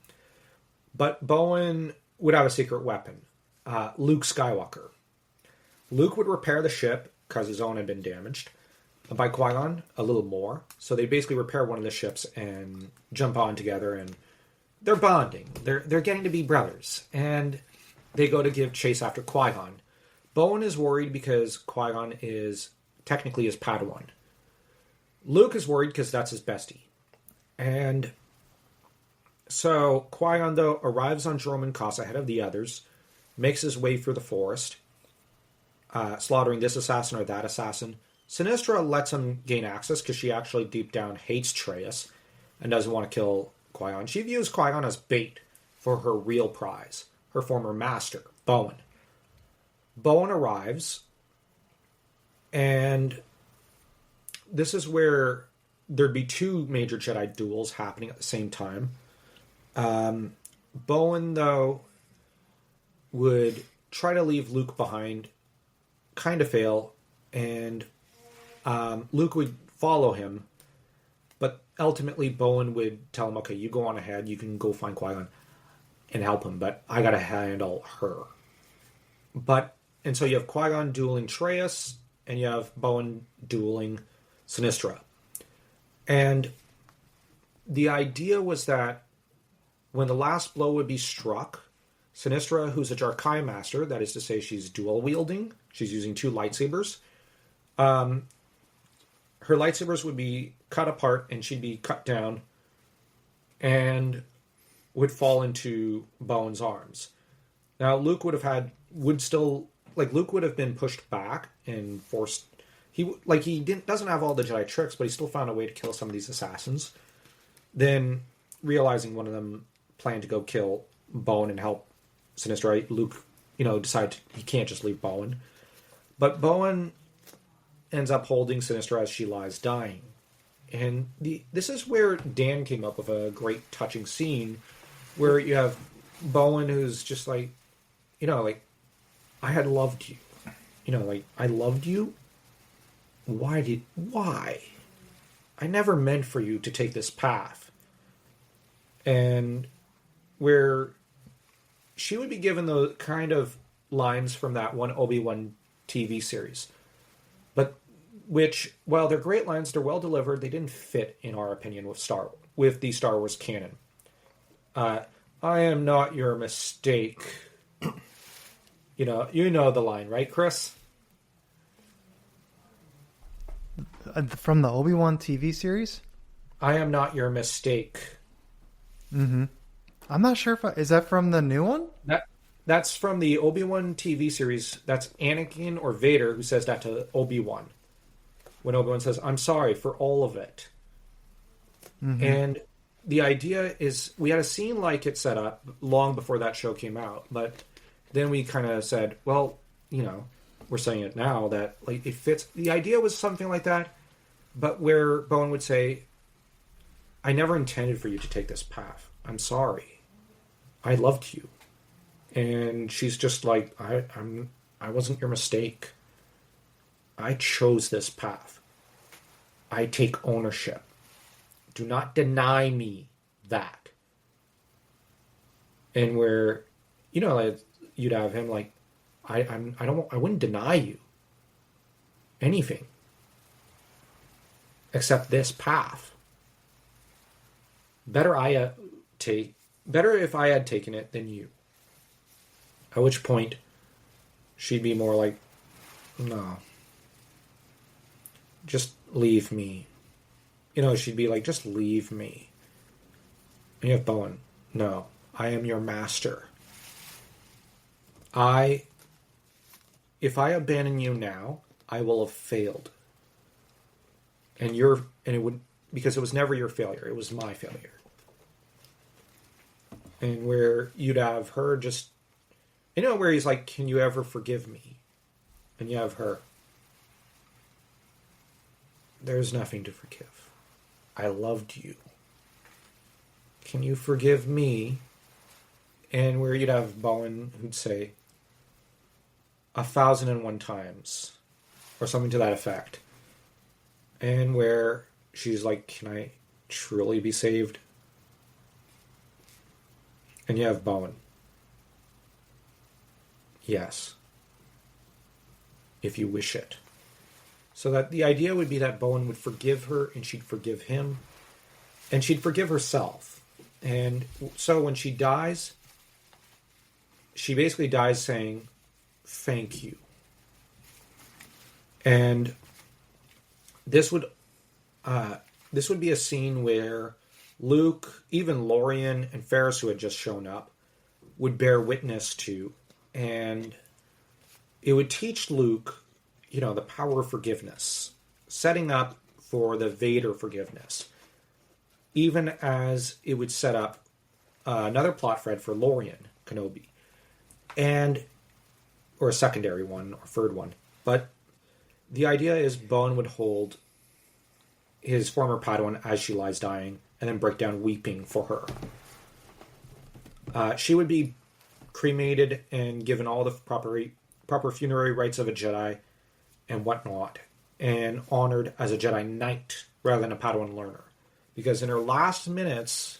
But Bowen would have a secret weapon, Luke Skywalker. Luke would repair the ship because his own had been damaged by Qui-Gon a little more. So they basically repair one of the ships and jump on together, and they're bonding. They're getting to be brothers, and they go to give chase after Qui-Gon. Bowen is worried because Qui-Gon is technically his padawan. Luke is worried because that's his bestie. And so Qui-Gon, though, arrives on Dromund Kaas ahead of the others, makes his way through the forest, slaughtering this assassin or that assassin. Sinistra lets him gain access because she actually deep down hates Treyas and doesn't want to kill Qui-Gon. She views Qui-Gon as bait for her real prize, her former master, Bowen. Bowen arrives, and this is where there'd be two major Jedi duels happening at the same time. Bowen, though, would try to leave Luke behind, kind of fail, and Luke would follow him, but ultimately Bowen would tell him, okay, you go on ahead, you can go find Qui-Gon and help him, but I gotta handle her. And so you have Qui-Gon dueling Treyas, and you have Bowen dueling Sinistra. And the idea was that when the last blow would be struck, Sinistra, who's a Jarkai master, that is to say she's dual wielding, she's using two lightsabers, her lightsabers would be cut apart and she'd be cut down and would fall into Bowen's arms. Now Luke would have been pushed back and forced. Doesn't have all the Jedi tricks, but he still found a way to kill some of these assassins. Then, realizing one of them planned to go kill Bowen and help Sinistra, Luke, decided he can't just leave Bowen. But Bowen ends up holding Sinistra as she lies dying. And this is where Dan came up with a great touching scene where you have Bowen who's just I had loved you. like, I loved you. Why? I never meant for you to take this path. And where she would be given the kind of lines from that one Obi-Wan TV series. But which, while they're great lines, they're well delivered, they didn't fit, in our opinion, with the Star Wars canon. I am not your mistake. You know the line, right, Chris? From the Obi-Wan TV series? I am not your mistake. Mm-hmm. I'm not sure is that from the new one? That's from the Obi-Wan TV series. That's Anakin or Vader who says that to Obi-Wan. When Obi-Wan says, I'm sorry for all of it. Mm-hmm. And the idea is, we had a scene like it set up long before that show came out, but then we kind of said, well, we're saying it now that like it fits. The idea was something like that, but where Bowen would say, I never intended for you to take this path. I'm sorry. I loved you. And she's just like, I wasn't your mistake. I chose this path. I take ownership. Do not deny me that. And where, like, you'd have him like, I wouldn't deny you anything except this path. Better if I had taken it than you. At which point, she'd be more like, no. Just leave me. She'd be like, just leave me. And you have Bowen. No, I am your master. If I abandon you now, I will have failed. Because it was never your failure, it was my failure. And where you'd have her just, where he's like, can you ever forgive me? And you have her, there's nothing to forgive. I loved you. Can you forgive me? And where you'd have Bowen who'd say, 1,001 times, or something to that effect. And where she's like, can I truly be saved? And you have Bowen. Yes. If you wish it. So that the idea would be that Bowen would forgive her, and she'd forgive him, and she'd forgive herself. And so when she dies, she basically dies saying, thank you. And this would be a scene where Luke, even Lorian and Ferris, who had just shown up, would bear witness to, and it would teach Luke, the power of forgiveness, setting up for the Vader forgiveness, even as it would set up another plot thread for Lorian Kenobi, or a secondary one, or third one. But the idea is Bowen would hold his former Padawan as she lies dying, and then break down weeping for her. She would be cremated and given all the proper funerary rites of a Jedi and whatnot, and honored as a Jedi Knight rather than a Padawan learner. Because in her last minutes,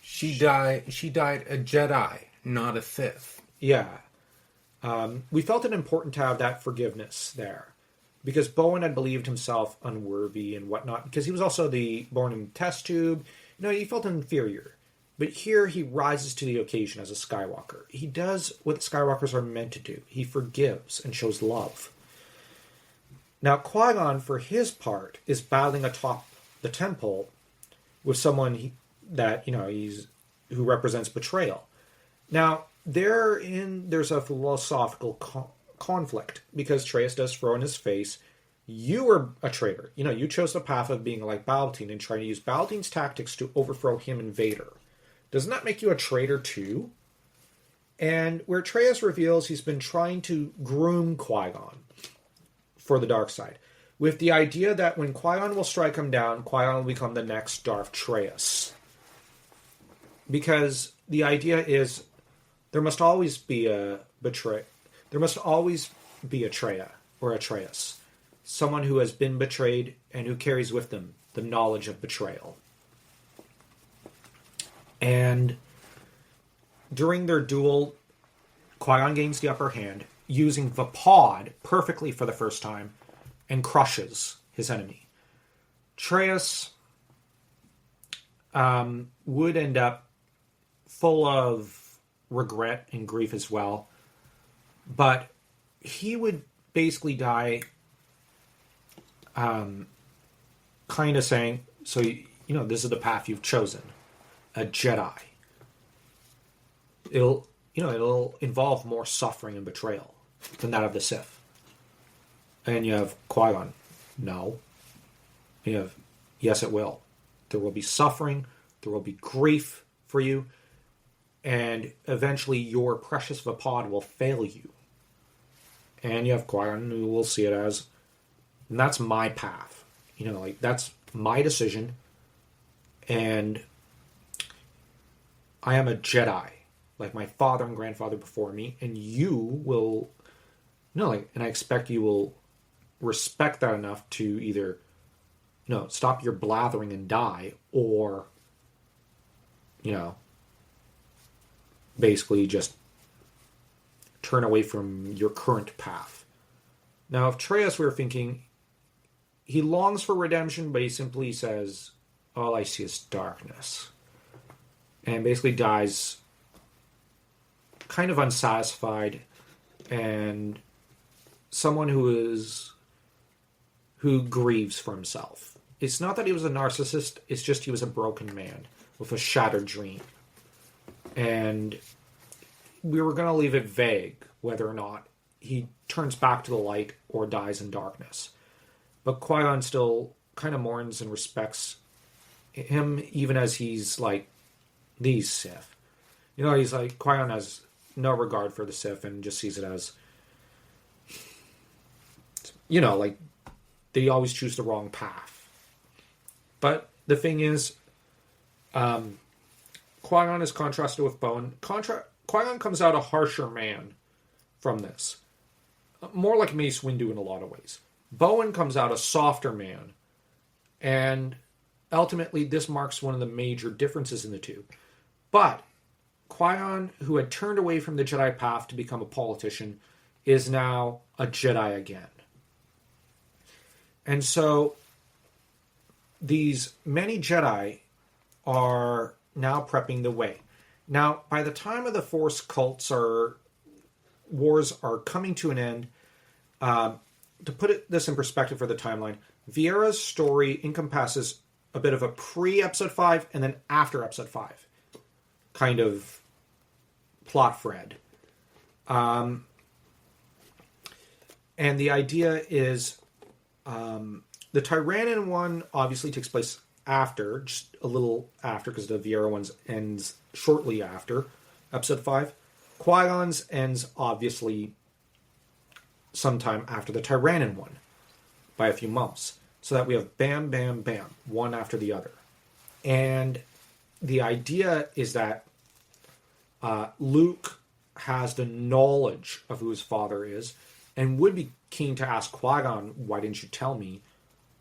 she died a Jedi, not a Sith. Yeah. We felt it important to have that forgiveness there. Because Bowen had believed himself unworthy and whatnot. Because he was also born in the test tube. He felt inferior. But here he rises to the occasion as a Skywalker. He does what Skywalkers are meant to do. He forgives and shows love. Now, Qui-Gon, for his part, is battling atop the temple with someone who represents betrayal. Now, there's a philosophical conflict, because Treyas does throw in his face, you were a traitor. You chose the path of being like Palpatine and trying to use Palpatine's tactics to overthrow him and Vader. Doesn't that make you a traitor too? And where Treyas reveals he's been trying to groom Qui-Gon for the dark side, with the idea that when Qui-Gon will strike him down, Qui-Gon will become the next Darth Treyas. Because the idea is there must always be a Traya. or Atreus. Someone who has been betrayed and who carries with them the knowledge of betrayal. And during their duel, Qui-Gon gains the upper hand, using the pod perfectly for the first time, and crushes his enemy. Atreus would end up full of regret and grief as well, but he would basically die kind of saying, so, this is the path you've chosen. A Jedi. It'll involve more suffering and betrayal than that of the Sith. And you have Qui-Gon. No. You have, yes, it will. There will be suffering. There will be grief for you. And eventually your precious Vapod will fail you. And you have Qui-Gon who will see it as, and that's my path. That's my decision. And I am a Jedi, like my father and grandfather before me, and you will, and I expect you will respect that enough to either, stop your blathering and die, or, basically just turn away from your current path. Now, if Atreus were thinking, he longs for redemption, but he simply says, all I see is darkness. And basically dies kind of unsatisfied, and someone who grieves for himself. It's not that he was a narcissist, it's just he was a broken man with a shattered dream. And we were going to leave it vague whether or not he turns back to the light or dies in darkness. But Qui-Gon still kind of mourns and respects him, even as he's like, these Sith. He's like, Qui-Gon has no regard for the Sith and just sees it as, like, they always choose the wrong path. But the thing is, Qui-Gon is contrasted with Bowen. Qui-Gon comes out a harsher man from this. More like Mace Windu in a lot of ways. Bowen comes out a softer man. And ultimately, this marks one of the major differences in the two. But Qui-Gon, who had turned away from the Jedi path to become a politician, is now a Jedi again. And so these many Jedi are now prepping the way. Now, by the time of the Force cults or wars are coming to an end, to put this in perspective for the timeline, Vieira's story encompasses a bit of a pre-Episode 5 and then after Episode 5 kind of plot thread. And the idea is the Tyrannan one obviously takes place after, just a little after, because the Vieira one's ends shortly after Episode 5. Qui-Gon's ends obviously sometime after the Tyrannan one by a few months. So that we have bam, bam, bam, one after the other. And the idea is that Luke has the knowledge of who his father is and would be keen to ask Qui-Gon, why didn't you tell me?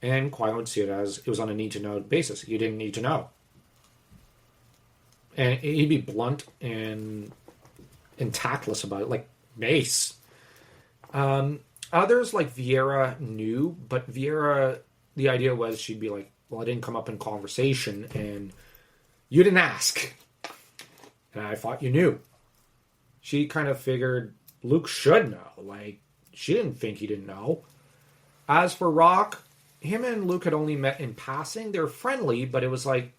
And Qui-Gon would see it as it was on a need-to-know basis. You didn't need to know. And he'd be blunt and tactless about it, like Mace. Others, like Vieira, knew, but Vieira, the idea was she'd be like, well, it didn't come up in conversation, and you didn't ask. And I thought you knew. She kind of figured Luke should know. Like, she didn't think he didn't know. As for Rock, him and Luke had only met in passing. They were friendly, but it was like,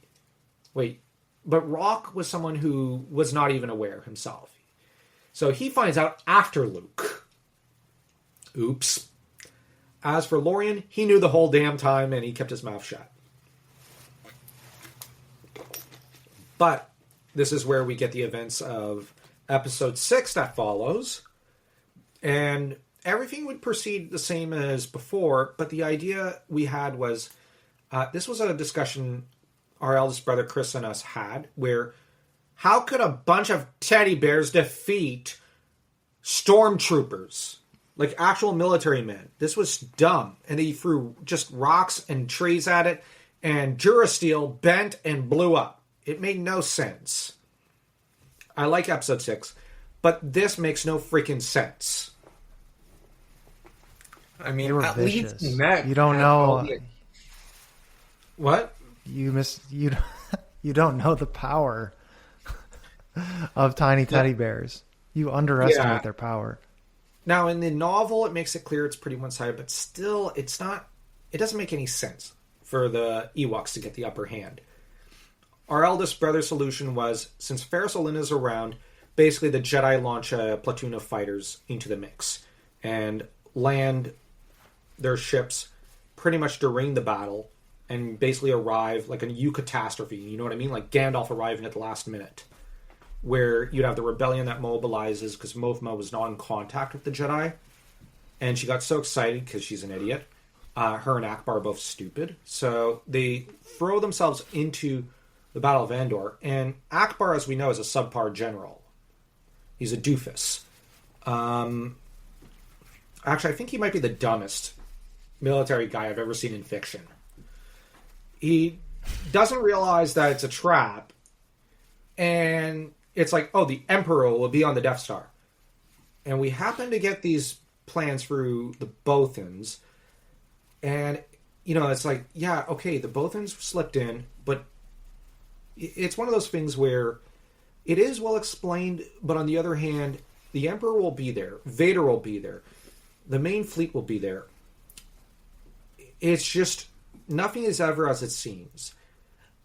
wait. But Rock was someone who was not even aware himself. So he finds out after Luke. Oops. As for Lorian, he knew the whole damn time and he kept his mouth shut. But this is where we get the events of Episode 6 that follows. And everything would proceed the same as before, but the idea we had was, this was a discussion our eldest brother Chris and us had, where how could a bunch of teddy bears defeat stormtroopers? like actual military men. This was dumb. And they threw just rocks and trees at it, and Durasteel bent and blew up. It made no sense. I like episode 6, but this makes no freaking sense. I mean, They were at vicious. least Meg You don't had know. all the- What? You you don't know the power of tiny teddy bears. You underestimate Yeah. their power. Now, in the novel, it makes it clear it's pretty one-sided, but still, it doesn't make any sense for the Ewoks to get the upper hand. Our eldest brother's solution was, since Ferris Olin is around, basically the Jedi launch a platoon of fighters into the mix and land their ships pretty much during the battle and basically arrive like a new catastrophe. You know what I mean? Like Gandalf arriving at the last minute, where you'd have the rebellion that mobilizes because Mothma was not in contact with the Jedi, and she got so excited because she's an idiot. Her and Akbar are both stupid, so they throw themselves into the Battle of Endor, and Akbar, as we know, is a subpar general. He's a doofus. Actually, I think he might be the dumbest military guy I've ever seen in fiction. He doesn't realize that it's a trap, and it's like, oh, the Emperor will be on the Death Star. And we happen to get these plans through the Bothans, and, you know, it's like, yeah, okay, the Bothans slipped in, but it's one of those things where it is well explained, but on the other hand, the Emperor will be there, Vader will be there, the main fleet will be there. It's just, nothing is ever as it seems.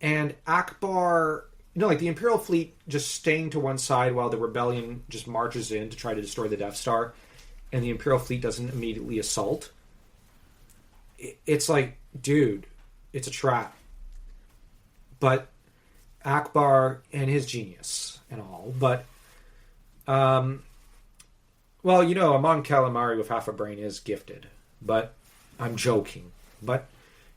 And Akbar, you know, like the Imperial fleet just staying to one side while the rebellion just marches in to try to destroy the Death Star, and the Imperial fleet doesn't immediately assault. It's like, dude, it's a trap. But Akbar and his genius and all, but well, you know, a Mon Calamari with half a brain is gifted, but I'm joking. But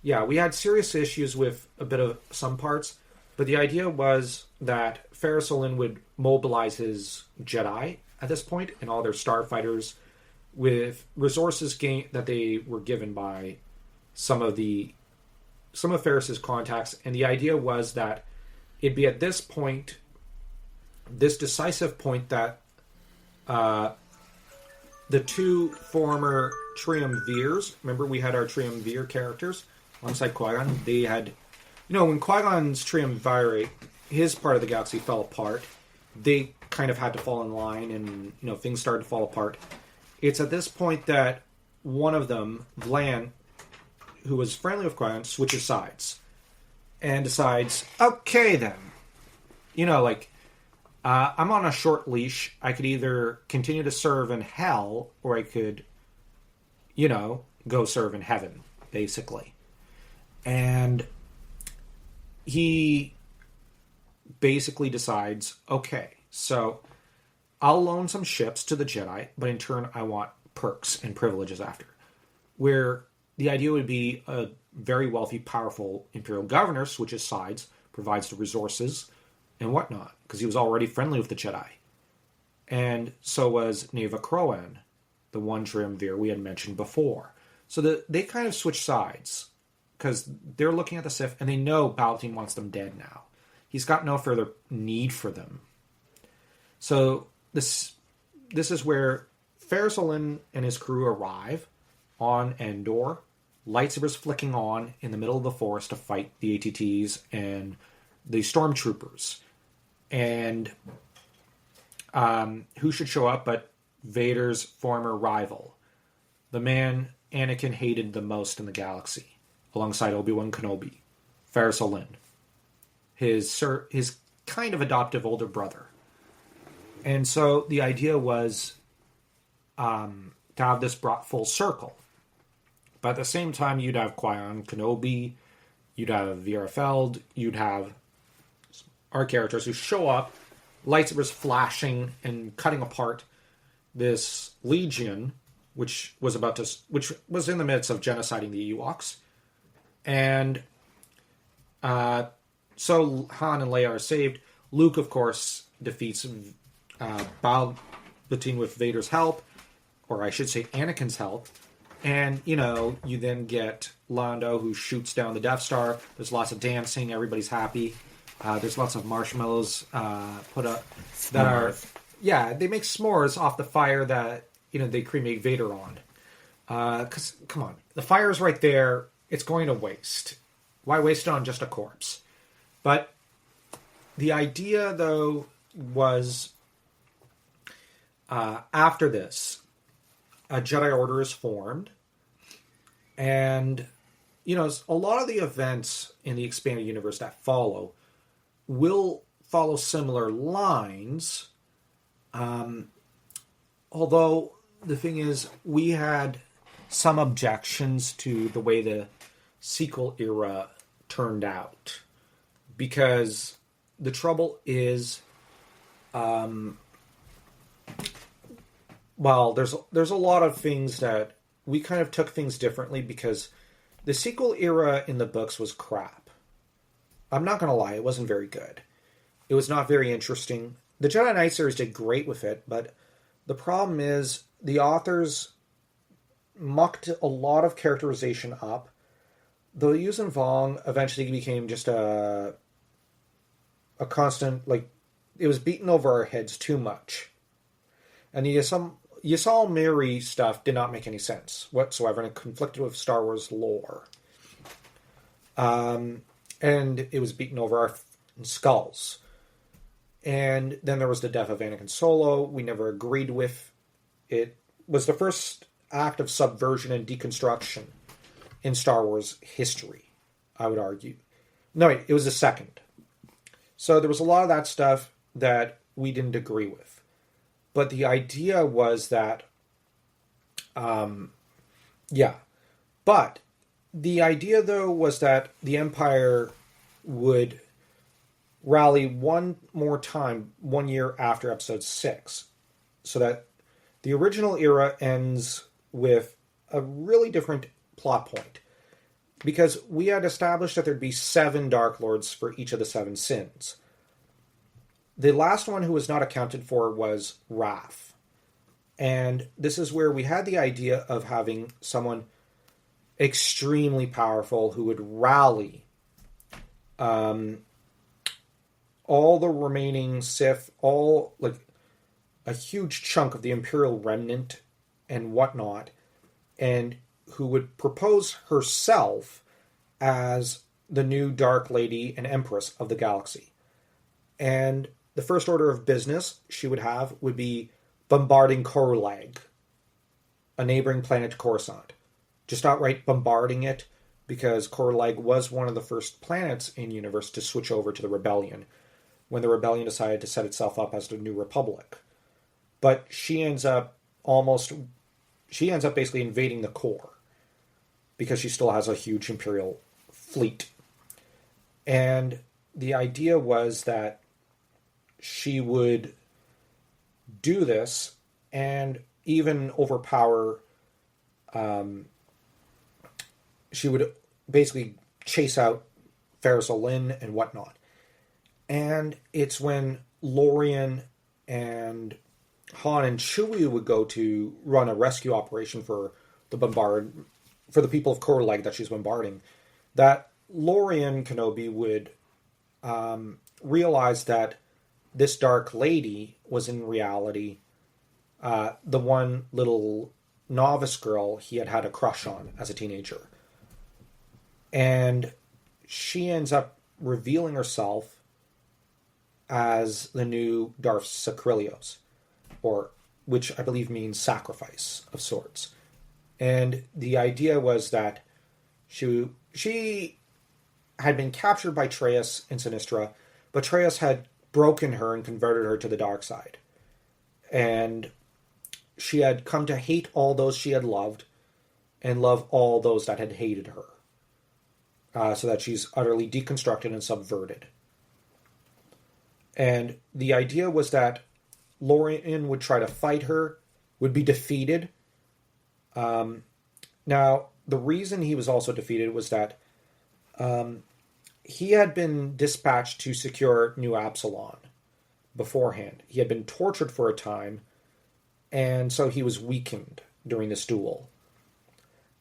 yeah, we had serious issues with a bit of some parts, but the idea was that Ferris Olin would mobilize his Jedi at this point and all their starfighters with resources that they were given by some of Ferris's contacts, and the idea was that it'd be at this point, this decisive point, that the two former triumvirs, remember we had our triumvir characters alongside Qui-Gon, they had, you know, when Qui-Gon's triumvirate, his part of the galaxy fell apart, they kind of had to fall in line, and, you know, things started to fall apart. It's at this point that one of them, Vlan, who was friendly with Qui-Gon, switches sides and decides, okay then, you know, like, I'm on a short leash. I could either continue to serve in hell, or I could, you know, go serve in heaven, basically. And he basically decides, okay, so I'll loan some ships to the Jedi, but in turn I want perks and privileges after. Where the idea would be a very wealthy, powerful Imperial governor switches sides, provides the resources and whatnot, because he was already friendly with the Jedi. And so was Neva Crowan, the one triumvir we had mentioned before. So they kind of switch sides, because they're looking at the Sith, and they know Palpatine wants them dead now. He's got no further need for them. So this is where Ferris Olin and his crew arrive on Endor, lightsabers flicking on in the middle of the forest to fight the ATTs and the stormtroopers. And who should show up but Vader's former rival, the man Anakin hated the most in the galaxy, alongside Obi-Wan Kenobi, Ferris Olin, his kind of adoptive older brother. And so the idea was to have this brought full circle. But at the same time, you'd have Qui-Gon Kenobi, you'd have Vera Feld, you'd have our characters who show up, lightsabers flashing and cutting apart this legion, which was in the midst of genociding the Ewoks. And so Han and Leia are saved. Luke, of course, defeats Palpatine with Vader's help. or I should say Anakin's health. And, you then get Lando who shoots down the Death Star. There's lots of dancing. Everybody's happy. There's lots of marshmallows put up that are... Yeah, they make s'mores off the fire that, they cremate Vader on. Because, come on, the fire's right there. It's going to waste. Why waste it on just a corpse? But the idea, though, was after this, a Jedi Order is formed. And, a lot of the events in the expanded universe that follow will follow similar lines. Although, the thing is, we had some objections to the way the sequel era turned out. Because the trouble is, there's a lot of things that we kind of took things differently because the sequel era in the books was crap. I'm not going to lie, it wasn't very good. It was not very interesting. The Jedi Knight series did great with it, but the problem is the authors mucked a lot of characterization up. The Yuuzhan Vong eventually became just a constant, it was beaten over our heads too much. And Yasal Miri stuff did not make any sense whatsoever, and it conflicted with Star Wars lore. And it was beaten over our skulls. And then there was the death of Anakin Solo. We never agreed with. It was the first act of subversion and deconstruction in Star Wars history, I would argue. No, wait, it was the second. So there was a lot of that stuff that we didn't agree with. But the idea was that, But the idea, though, was that the Empire would rally one more time 1 year after Episode 6. So that the original era ends with a really different plot point. Because we had established that there'd be 7 Dark Lords for each of the 7 sins. The last one who was not accounted for was Wrath. And this is where we had the idea of having someone extremely powerful who would rally all the remaining Sith, a huge chunk of the Imperial remnant and whatnot, and who would propose herself as the new Dark Lady and Empress of the galaxy. And the first order of business she would have would be bombarding Korlag, a neighboring planet to Coruscant. Just outright bombarding it, because Korlag was one of the first planets in the universe to switch over to the Rebellion, when the Rebellion decided to set itself up as the New Republic. But she ends up basically invading the core, because she still has a huge Imperial fleet. And the idea was that she would do this and even overpower... she would basically chase out Ferris Olin and whatnot. And it's when Lorian and Han and Chewie would go to run a rescue operation for the people of Korlag that she's bombarding, that Tahlon Kenobi would realize that this Dark Lady was in reality the one little novice girl he had a crush on as a teenager. And she ends up revealing herself as the new Darth Sacrilios, which I believe means sacrifice of sorts. And the idea was that she had been captured by Treyas in Sinistra, but Treyas had broken her and converted her to the dark side. And she had come to hate all those she had loved and love all those that had hated her. So that she's utterly deconstructed and subverted. And the idea was that Lorian would try to fight her, would be defeated. Now, the reason he was also defeated was that he had been dispatched to secure New Absalom beforehand. He had been tortured for a time And so he was weakened during this duel.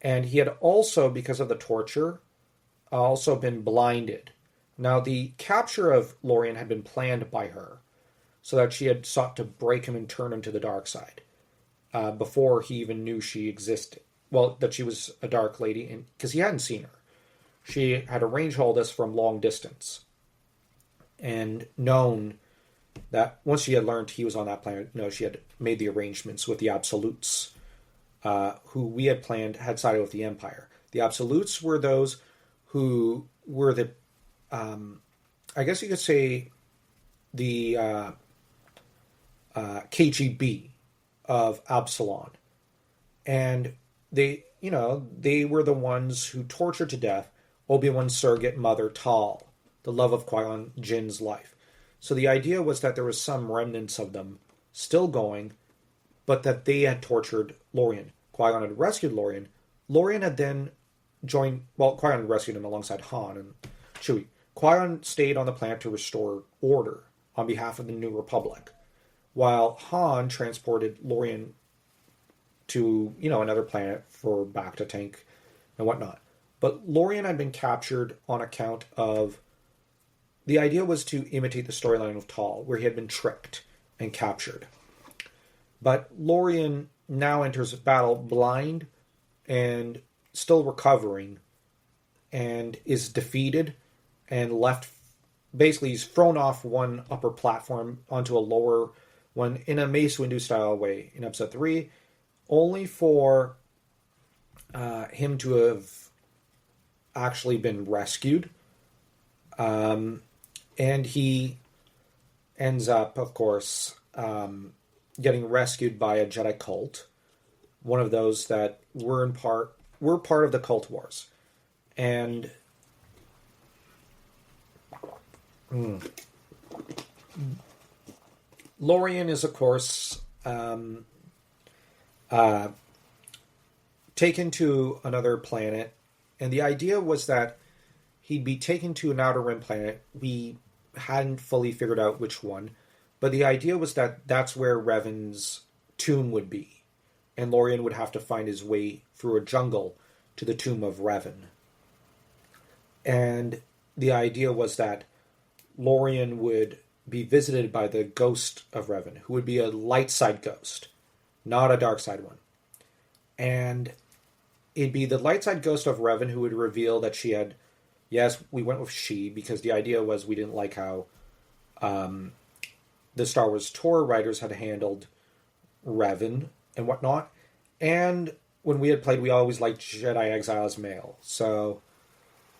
And he had also, because of the torture, also been blinded. Now, the capture of Lorien had been planned by her, so that she had sought to break him and turn him to the dark side before he even knew she existed. Well, that she was a dark lady, because he hadn't seen her. She had arranged all this from long distance and known that once she had learned he was on that planet, she had made the arrangements with the Absolutes, who we had planned had sided with the Empire. The Absolutes were those who were the, I guess you could say, the KGB of Absalom. And they were the ones who tortured to death Obi-Wan's surrogate mother, Tal, the love of Qui-Gon Jinn's life. So the idea was that there was some remnants of them still going, but that they had tortured Lorien. Qui-Gon had rescued Lorien. Lorien had then joined, Qui-Gon had rescued him alongside Han and Chewie. Qui-Gon stayed on the planet to restore order on behalf of the New Republic, while Han transported Lorien to, another planet for Bacta tank and whatnot. But Lorien had been captured on account of, the idea was to imitate the storyline of Tal, where he had been tricked and captured. But Lorien now enters battle blind and still recovering, and is defeated and left. Basically, he's thrown off one upper platform onto a lower one in a Mace Windu style way in episode 3, only for him to have actually been rescued. And he ends up, of course, getting rescued by a Jedi cult, one of those that were part of the Cult Wars. And Lorien is, of course, taken to another planet, and the idea was that he'd be taken to an Outer Rim planet. We hadn't fully figured out which one, but the idea was that that's where Revan's tomb would be, and Lorien would have to find his way through a jungle to the tomb of Revan. And the idea was that Lorien would be visited by the ghost of Revan, who would be a light side ghost, not a dark side one. And it'd be the light side ghost of Revan who would reveal that she had, yes, we went with she, because the idea was we didn't like how the Star Wars Torah writers had handled Revan and whatnot. And when we had played, we always liked Jedi Exile as male. So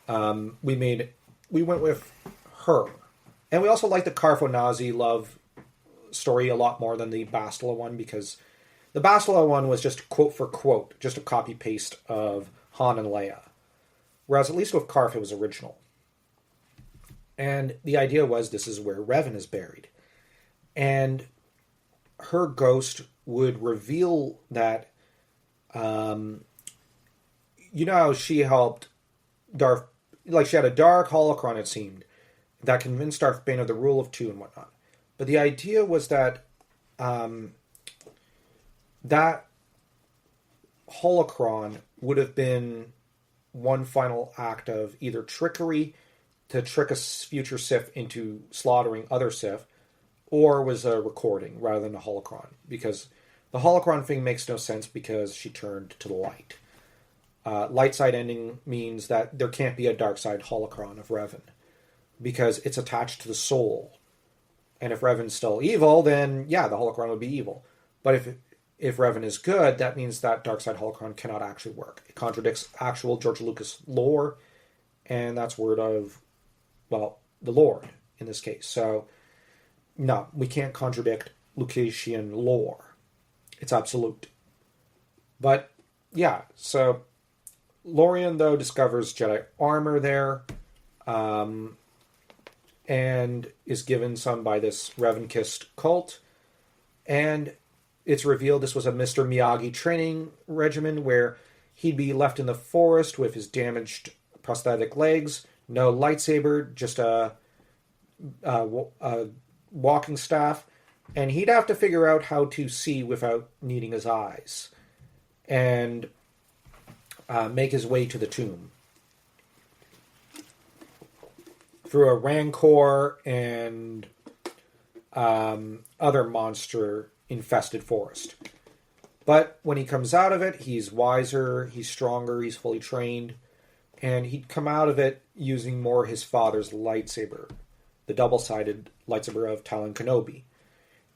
we went with her. And we also liked the Karfo-Nazi love story a lot more than the Bastila one, because the Bastila one was just quote for quote, just a copy-paste of Han and Leia. Whereas at least with Karf, it was original. And the idea was this is where Revan is buried. And her ghost would reveal that, how she helped Darth, she had a dark holocron, it seemed, that convinced Darth Bane of the rule of two and whatnot. But the idea was that that holocron would have been one final act of either trickery to trick a future Sith into slaughtering other Sith, or was a recording rather than a holocron. Because the holocron thing makes no sense because she turned to the light. Light side ending means that there can't be a dark side holocron of Revan, because it's attached to the soul. And if Revan's still evil, then yeah, the holocron would be evil. But if Revan is good, that means that dark side holocron cannot actually work. It contradicts actual George Lucas lore, and that's word of, the Lord in this case. So, no, we can't contradict Lucasian lore. It's absolute. But, yeah, so Lorien, though, discovers Jedi armor there, and is given some by this Revan-kissed cult. And it's revealed this was a Mr. Miyagi training regimen where he'd be left in the forest with his damaged prosthetic legs, no lightsaber, just a walking staff, And he'd have to figure out how to see without needing his eyes. And make his way to the tomb. Through a rancor and other monster-infested forest. But when he comes out of it, he's wiser, he's stronger, he's fully trained. And he'd come out of it using more his father's lightsaber. The double-sided lightsaber of Tahlon Kenobi.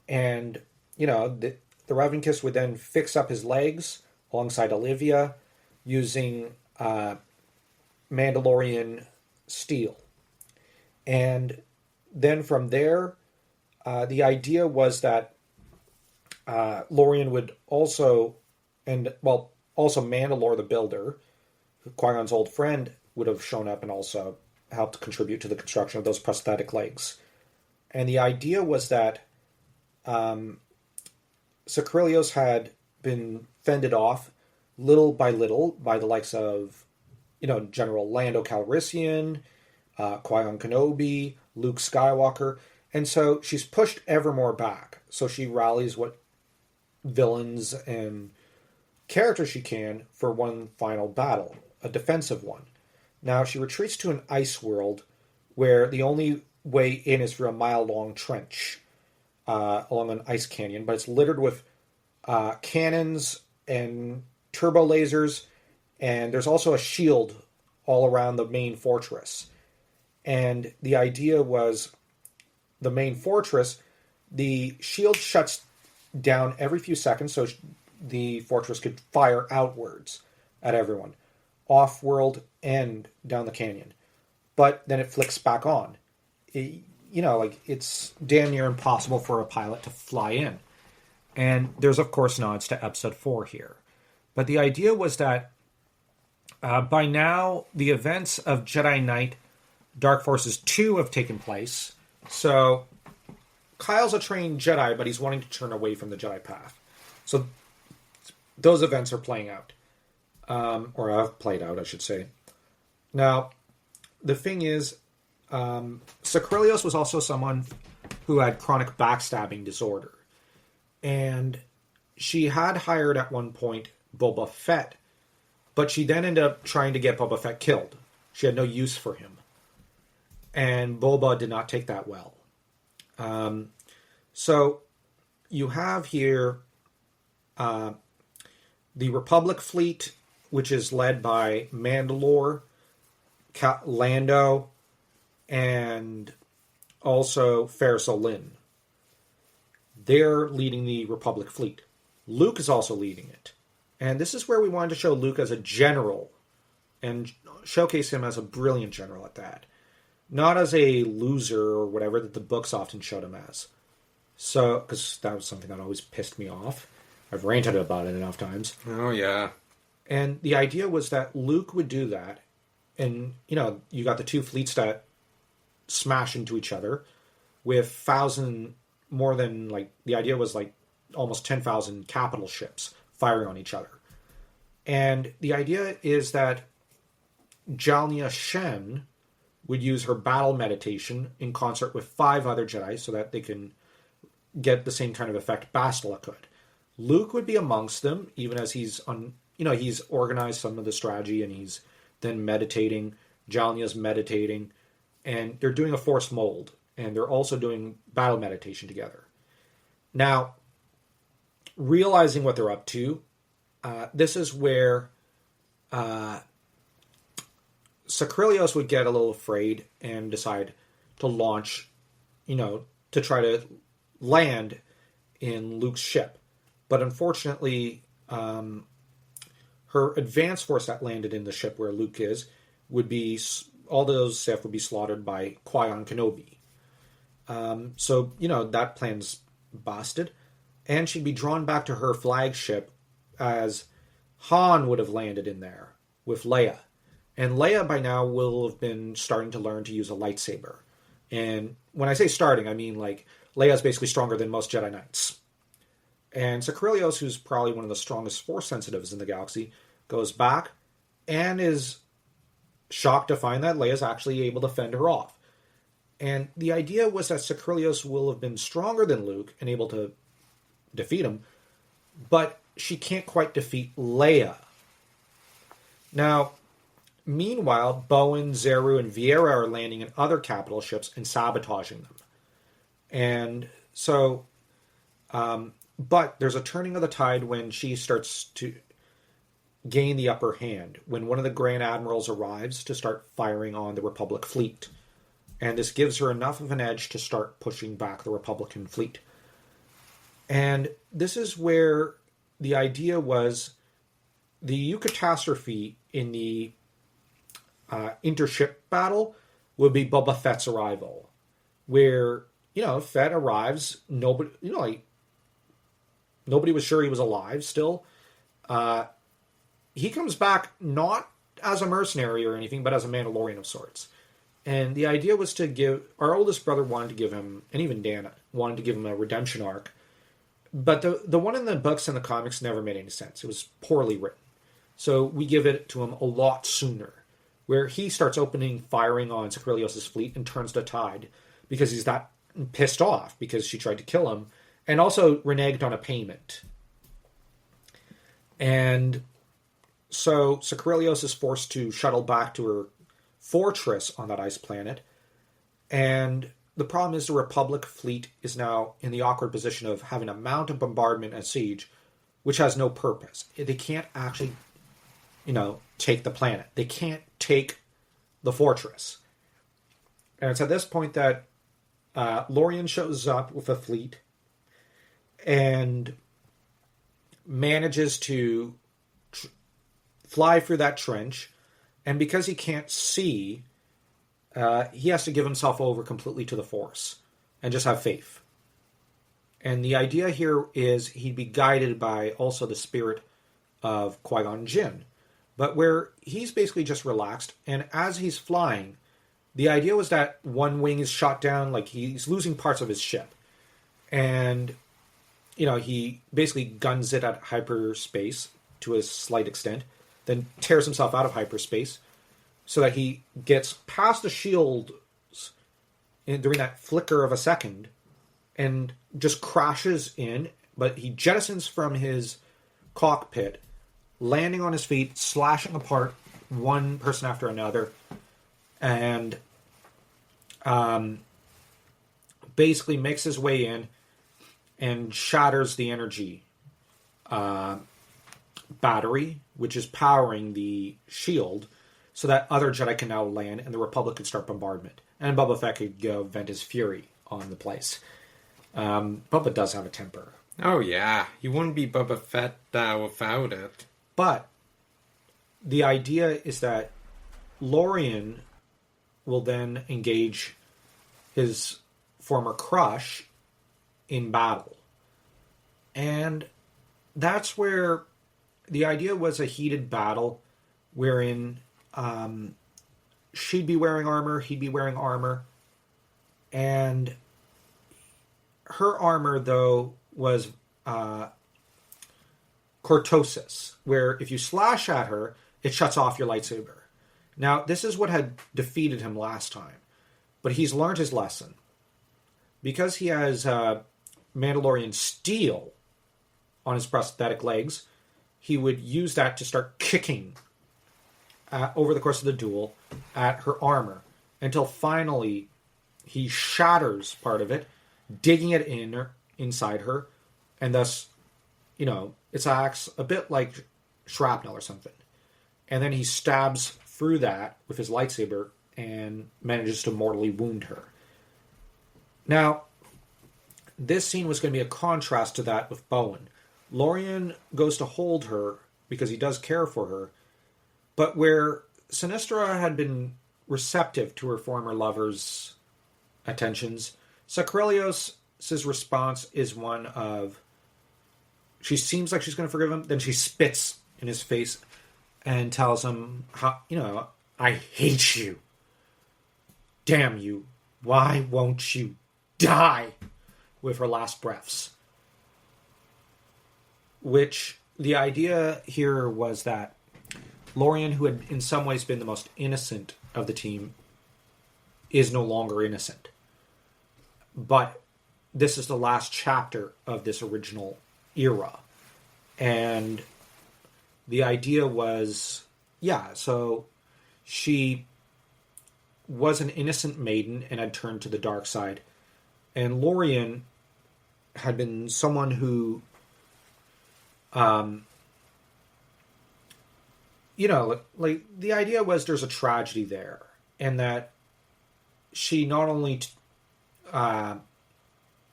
And, the Revankiss would then fix up his legs alongside Olivia using Mandalorian steel. And then from there, the idea was that Lorian would also Mandalore the Builder, Qui-Gon's old friend, would have shown up and also helped contribute to the construction of those prosthetic legs. And the idea was that Sacrelios had been fended off little by little by the likes of, General Lando Calrissian, Qui-Gon Kenobi, Luke Skywalker. And so she's pushed ever more back. So she rallies what villains and characters she can for one final battle, a defensive one. Now she retreats to an ice world where the only way in is through a mile-long trench along an ice canyon, but it's littered with cannons and turbo lasers, and there's also a shield all around the main fortress. And the idea was the main fortress, the shield shuts down every few seconds so the fortress could fire outwards at everyone, off-world and down the canyon. But then it flicks back on. It's damn near impossible for a pilot to fly in. And there's, of course, nods to Episode 4 here. But the idea was that by now, the events of Jedi Knight Dark Forces 2 have taken place. So Kyle's a trained Jedi, but he's wanting to turn away from the Jedi path. So those events are playing out. Or have played out, I should say. Now, the thing is, Sacrelios was also someone who had chronic backstabbing disorder. And she had hired at one point Boba Fett, but she then ended up trying to get Boba Fett killed. She had no use for him. And Boba did not take that well. So you have here the Republic fleet, which is led by Mandalore, Lando, and also Ferris Olin. They're leading the Republic fleet. Luke is also leading it. And this is where we wanted to show Luke as a general and showcase him as a brilliant general at that. Not as a loser or whatever that the books often showed him as. So, because that was something that always pissed me off. I've ranted about it enough times. Oh, yeah. And the idea was that Luke would do that. And, you got the two fleets that smash into each other with more than, the idea was almost 10,000 capital ships firing on each other. And the idea is that Jalnia Shen would use her battle meditation in concert with 5 other Jedi so that they can get the same kind of effect Bastila could. Luke would be amongst them, even as he's organized some of the strategy and he's then meditating. Jalnia's meditating, and they're doing a force mold, and they're also doing battle meditation together. Now, realizing what they're up to, this is where Sacrelios would get a little afraid and decide to launch, to try to land in Luke's ship. But unfortunately, her advance force that landed in the ship where Luke is would be, all those Sith would be slaughtered by Qui-Gon Kenobi. So, that plan's busted. And she'd be drawn back to her flagship as Han would have landed in there with Leia. And Leia by now will have been starting to learn to use a lightsaber. And when I say starting, I mean Leia's basically stronger than most Jedi Knights. And Sacrelios, who's probably one of the strongest Force sensitives in the galaxy, goes back and is shocked to find that Leia's actually able to fend her off. And the idea was that Sacrelios will have been stronger than Luke and able to defeat him, but she can't quite defeat Leia. Now, meanwhile, Bowen, Zeru, and Vieira are landing in other capital ships and sabotaging them. And so, but there's a turning of the tide when she starts to gain the upper hand, when one of the Grand Admirals arrives to start firing on the Republic fleet. And this gives her enough of an edge to start pushing back the Republican fleet. And this is where the idea was the catastrophe in the intership battle would be Boba Fett's arrival, where, Fett arrives, nobody was sure he was alive still. He comes back not as a mercenary or anything, but as a Mandalorian of sorts. And the idea was to give, our oldest brother wanted to give him, and even Dan wanted to give him a redemption arc. But the one in the books and the comics never made any sense. It was poorly written. So we give it to him a lot sooner, where he starts firing on Sacrelios' fleet and turns the tide because he's that pissed off because she tried to kill him and also reneged on a payment. And so Sacrelios is forced to shuttle back to her fortress on that ice planet. And the problem is the Republic fleet is now in the awkward position of having a mount of bombardment and siege, which has no purpose. They can't actually, take the planet. They can't take the fortress. And it's at this point that Lorian shows up with a fleet and manages to fly through that trench. And because he can't see, he has to give himself over completely to the Force and just have faith. And the idea here is he'd be guided by also the spirit of Qui-Gon Jinn, but where he's basically just relaxed. And as he's flying, the idea was that one wing is shot down, like he's losing parts of his ship. And, he basically guns it at hyperspace to a slight extent, then tears himself out of hyperspace so that he gets past the shields during that flicker of a second and just crashes in, but he jettisons from his cockpit, landing on his feet, slashing apart one person after another, and basically makes his way in and shatters the energy battery, which is powering the shield, so that other Jedi can now land and the Republic can start bombardment. And Boba Fett could go vent his fury on the place. Boba does have a temper. Oh, yeah. You wouldn't be Boba Fett without it. But the idea is that Lorian will then engage his former crush in battle. And that's where the idea was a heated battle wherein she'd be wearing armor, he'd be wearing armor. And her armor, though, was cortosis, where if you slash at her, it shuts off your lightsaber. Now, this is what had defeated him last time, but he's learned his lesson. Because he has Mandalorian steel on his prosthetic legs, he would use that to start kicking over the course of the duel at her armor until finally he shatters part of it, digging it inside her, and thus, it acts a bit like shrapnel or something. And then he stabs through that with his lightsaber and manages to mortally wound her. Now, this scene was going to be a contrast to that with Bowen. Lorian goes to hold her because he does care for her, but where Sinistra had been receptive to her former lover's attentions, Sacrelios' response is one of, she seems like she's going to forgive him, then she spits in his face and tells him, I hate you. Damn you. Why won't you die? With her last breaths. Which, the idea here was that Lorian, who had in some ways been the most innocent of the team, is no longer innocent. but this is the last chapter of this original era. And the idea was, so she was an innocent maiden and had turned to the dark side. And Lorian had been someone who, like the idea was there's a tragedy there, and that she not only,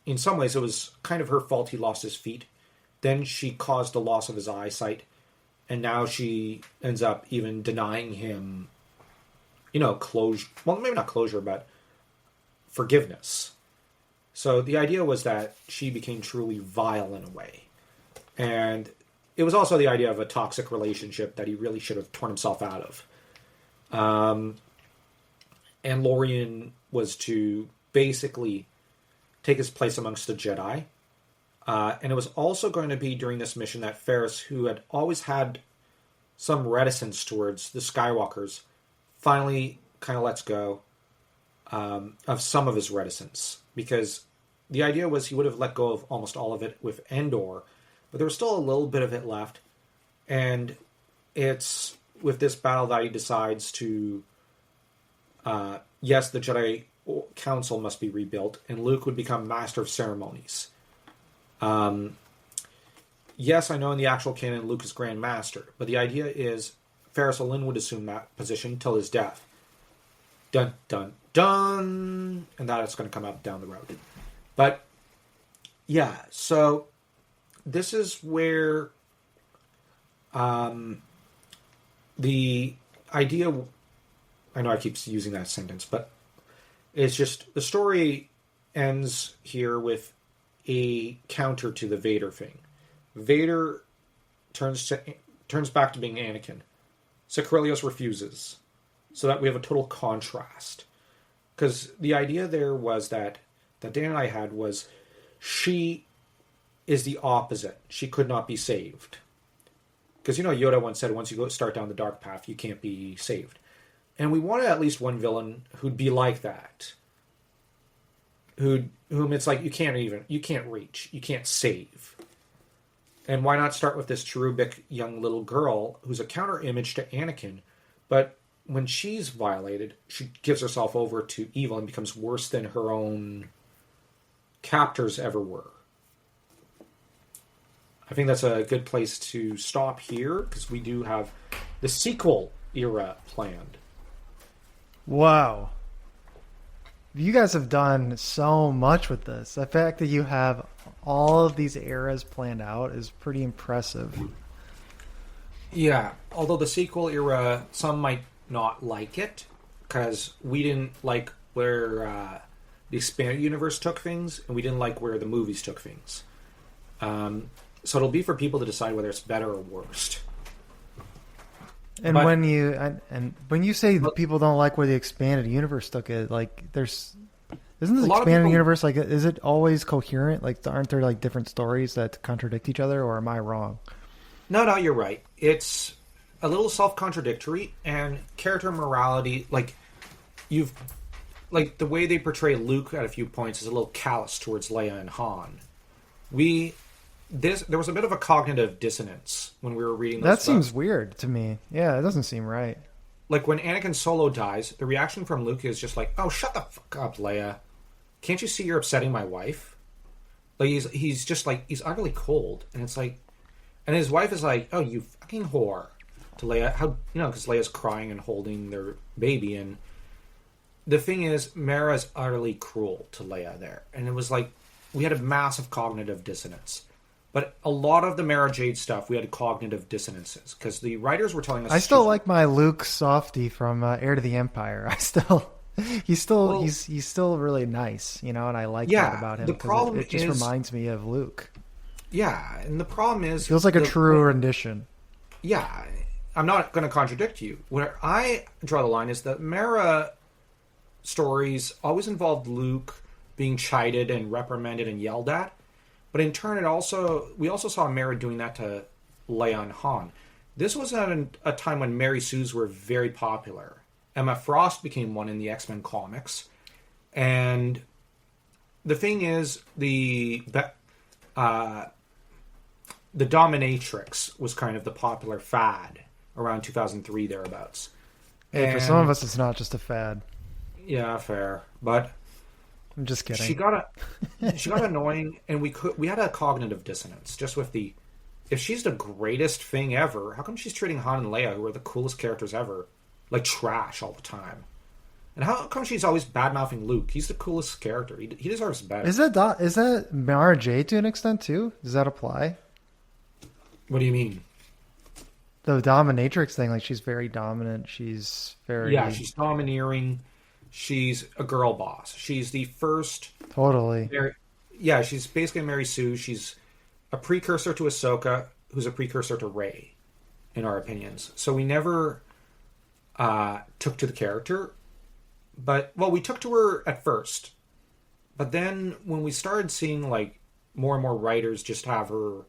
in some ways it was kind of her fault he lost his feet, then she caused the loss of his eyesight, and now she ends up even denying him, closure. Well, maybe not closure, but forgiveness. So the idea was that she became truly vile in a way. And it was also the idea of a toxic relationship that he really should have torn himself out of. And Lorian was to basically take his place amongst the Jedi. And it was also going to be during this mission that Ferris, who had always had some reticence towards the Skywalkers, finally kind of lets go of some of his reticence. Because the idea was he would have let go of almost all of it with Endor, but there was still a little bit of it left. And it's with this battle that he decides to, yes, the Jedi Council must be rebuilt, and Luke would become Master of Ceremonies. Yes, I know in the actual canon Luke is Grand Master, but the idea is Ferris Olin would assume that position till his death. Dun, dun, dun! And that is going to come up down the road. But, yeah, so this is where the idea, I know I keep using that sentence, but it's just the story ends here with a counter to the Vader thing. Vader turns back to being Anakin. Sacrelios refuses, so that we have a total contrast. Because the idea there was that Dan and I had was she is the opposite. She could not be saved. Because, Yoda once said, once you start down the dark path, you can't be saved. And we wanted at least one villain who'd be like that. Whom it's like, you can't reach. You can't save. And why not start with this cherubic young little girl who's a counter image to Anakin, but when she's violated, she gives herself over to evil and becomes worse than her own captors ever were. I think that's a good place to stop here, because we do have the sequel era planned. Wow. You guys have done so much with this. The fact that you have all of these eras planned out is pretty impressive. Yeah, although the sequel era, some might not like it, because we didn't like where the expanded universe took things, and we didn't like where the movies took things. So it'll be for people to decide whether it's better or worst. And but, when you say that people don't like where the expanded universe took it, like isn't this expanded universe, like, is it always coherent? Like, aren't there like different stories that contradict each other, or am I wrong? No, you're right. It's a little self-contradictory, and character morality, like the way they portray Luke at a few points is a little callous towards Leia and Han. There was a bit of a cognitive dissonance when we were reading those That seems weird to me. Yeah, it doesn't seem right. Like, when Anakin Solo dies, the reaction from Luke is just like, oh, shut the fuck up, Leia. Can't you see you're upsetting my wife? Like, he's just like, he's utterly cold. And it's like, and his wife is like, oh, you fucking whore. To Leia, because Leia's crying and holding their baby. And the thing is, Mara's utterly cruel to Leia there. And it was like, we had a massive cognitive dissonance. But a lot of the Mara Jade stuff, we had cognitive dissonances, because the writers were telling us. I still like my Luke softy from Heir to the Empire. He's still really nice, and I like that about him. The problem it just reminds me of Luke. Yeah, and the problem is, it feels like a true rendition. Yeah, I'm not going to contradict you. Where I draw the line is that Mara stories always involved Luke being chided and reprimanded and yelled at. But in turn, we also saw Mara doing that to Leia and Han. This was at a time when Mary Sues were very popular. Emma Frost became one in the X-Men comics. And the thing is, the dominatrix was kind of the popular fad around 2003 thereabouts. Hey, for some of us, it's not just a fad. Yeah, fair, but I'm just kidding. she got annoying, and we had a cognitive dissonance just with if she's the greatest thing ever, how come she's treating Han and Leia, who are the coolest characters ever, like trash all the time? And how come she's always bad-mouthing Luke? He's the coolest character. He deserves better. Is that Mara Jade to an extent too? Does that apply? What do you mean? The dominatrix thing, like she's very dominant. She's very... Yeah, she's domineering. She's a girl boss. She's the first... Totally. She's basically Mary Sue. She's a precursor to Ahsoka, who's a precursor to Rey, in our opinions. So we never took to the character. But, well, we took to her at first. But then when we started seeing, like, more and more writers just have her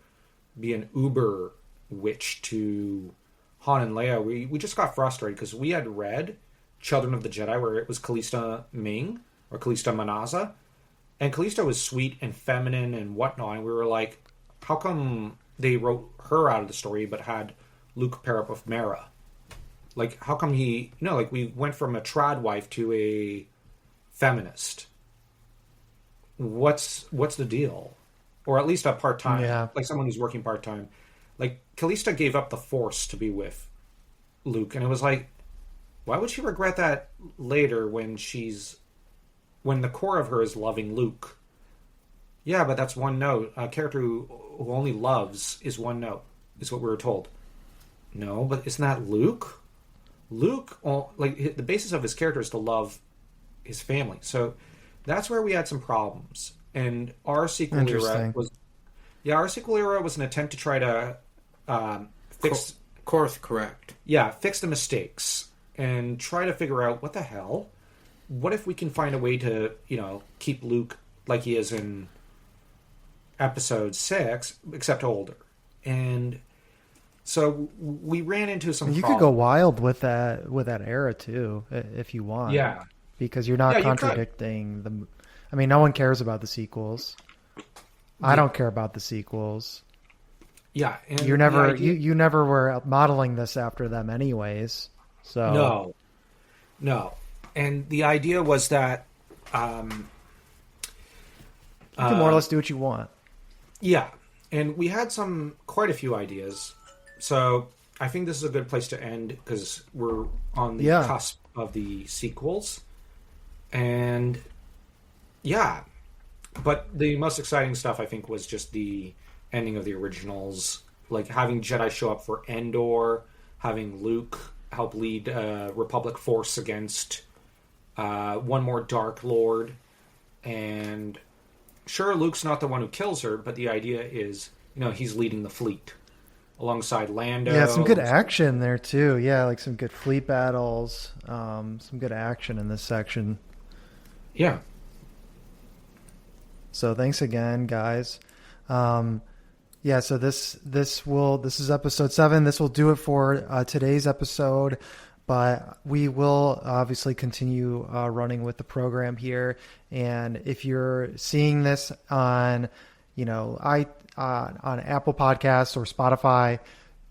be an uber witch to Han and Leia, we just got frustrated because we had read Children of the Jedi where it was Kalista Ming or Kalista Manaza, and Kalista was sweet and feminine and whatnot, and we were like, how come they wrote her out of the story but had Luke pair up with Mara? Like, how come we went from a trad wife to a feminist. What's the deal? Or at least a part-time, like someone who's working part-time. Like, Kalista gave up the Force to be with Luke, and it was like, why would she regret that later when the core of her is loving Luke? Yeah, but that's one note. A character who only loves is one note, is what we were told. No, but isn't that Luke? Luke, like, the basis of his character is to love his family. So that's where we had some problems. And our sequel era was an attempt to try to fix... Course correct. Yeah, fix the mistakes and try to figure out, what the hell? What if we can find a way to, keep Luke like he is in episode 6, except older? And so we ran into some You could go wild with that era too, if you want. Yeah. Because you're not contradicting the... I mean, no one cares about the sequels. I don't care about the sequels. Yeah. And you never were modeling this after them anyways. So No. And the idea was that... you can more or less do what you want. Yeah. And we had quite a few ideas. So I think this is a good place to end because we're on the cusp of the sequels. And yeah, but the most exciting stuff I think was just the ending of the originals, like having Jedi show up for Endor, having Luke help lead Republic force against one more Dark Lord, and sure, Luke's not the one who kills her, but the idea is, he's leading the fleet alongside Lando. Yeah, some good action there too. Yeah, like some good fleet battles, some good action in this section. Yeah. So thanks again, guys. So this is episode 7. This will do it for today's episode, but we will obviously continue running with the program here. And if you're seeing this on, on Apple Podcasts or Spotify,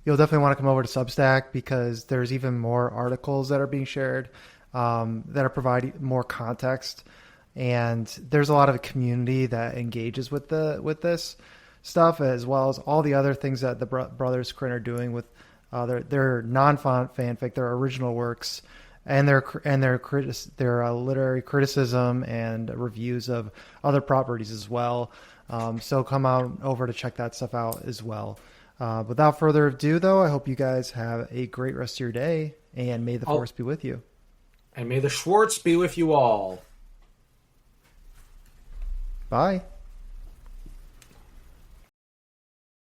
you'll definitely want to come over to Substack because there's even more articles that are being shared that are providing more context. And there's a lot of community that engages with this stuff, as well as all the other things that the Brothers Krynn are doing with their non-fanfic, their original works, and their literary criticism and reviews of other properties as well. So come out over to check that stuff out as well. Without further ado, though, I hope you guys have a great rest of your day, and may the Force be with you. And may the Schwartz be with you all. Bye.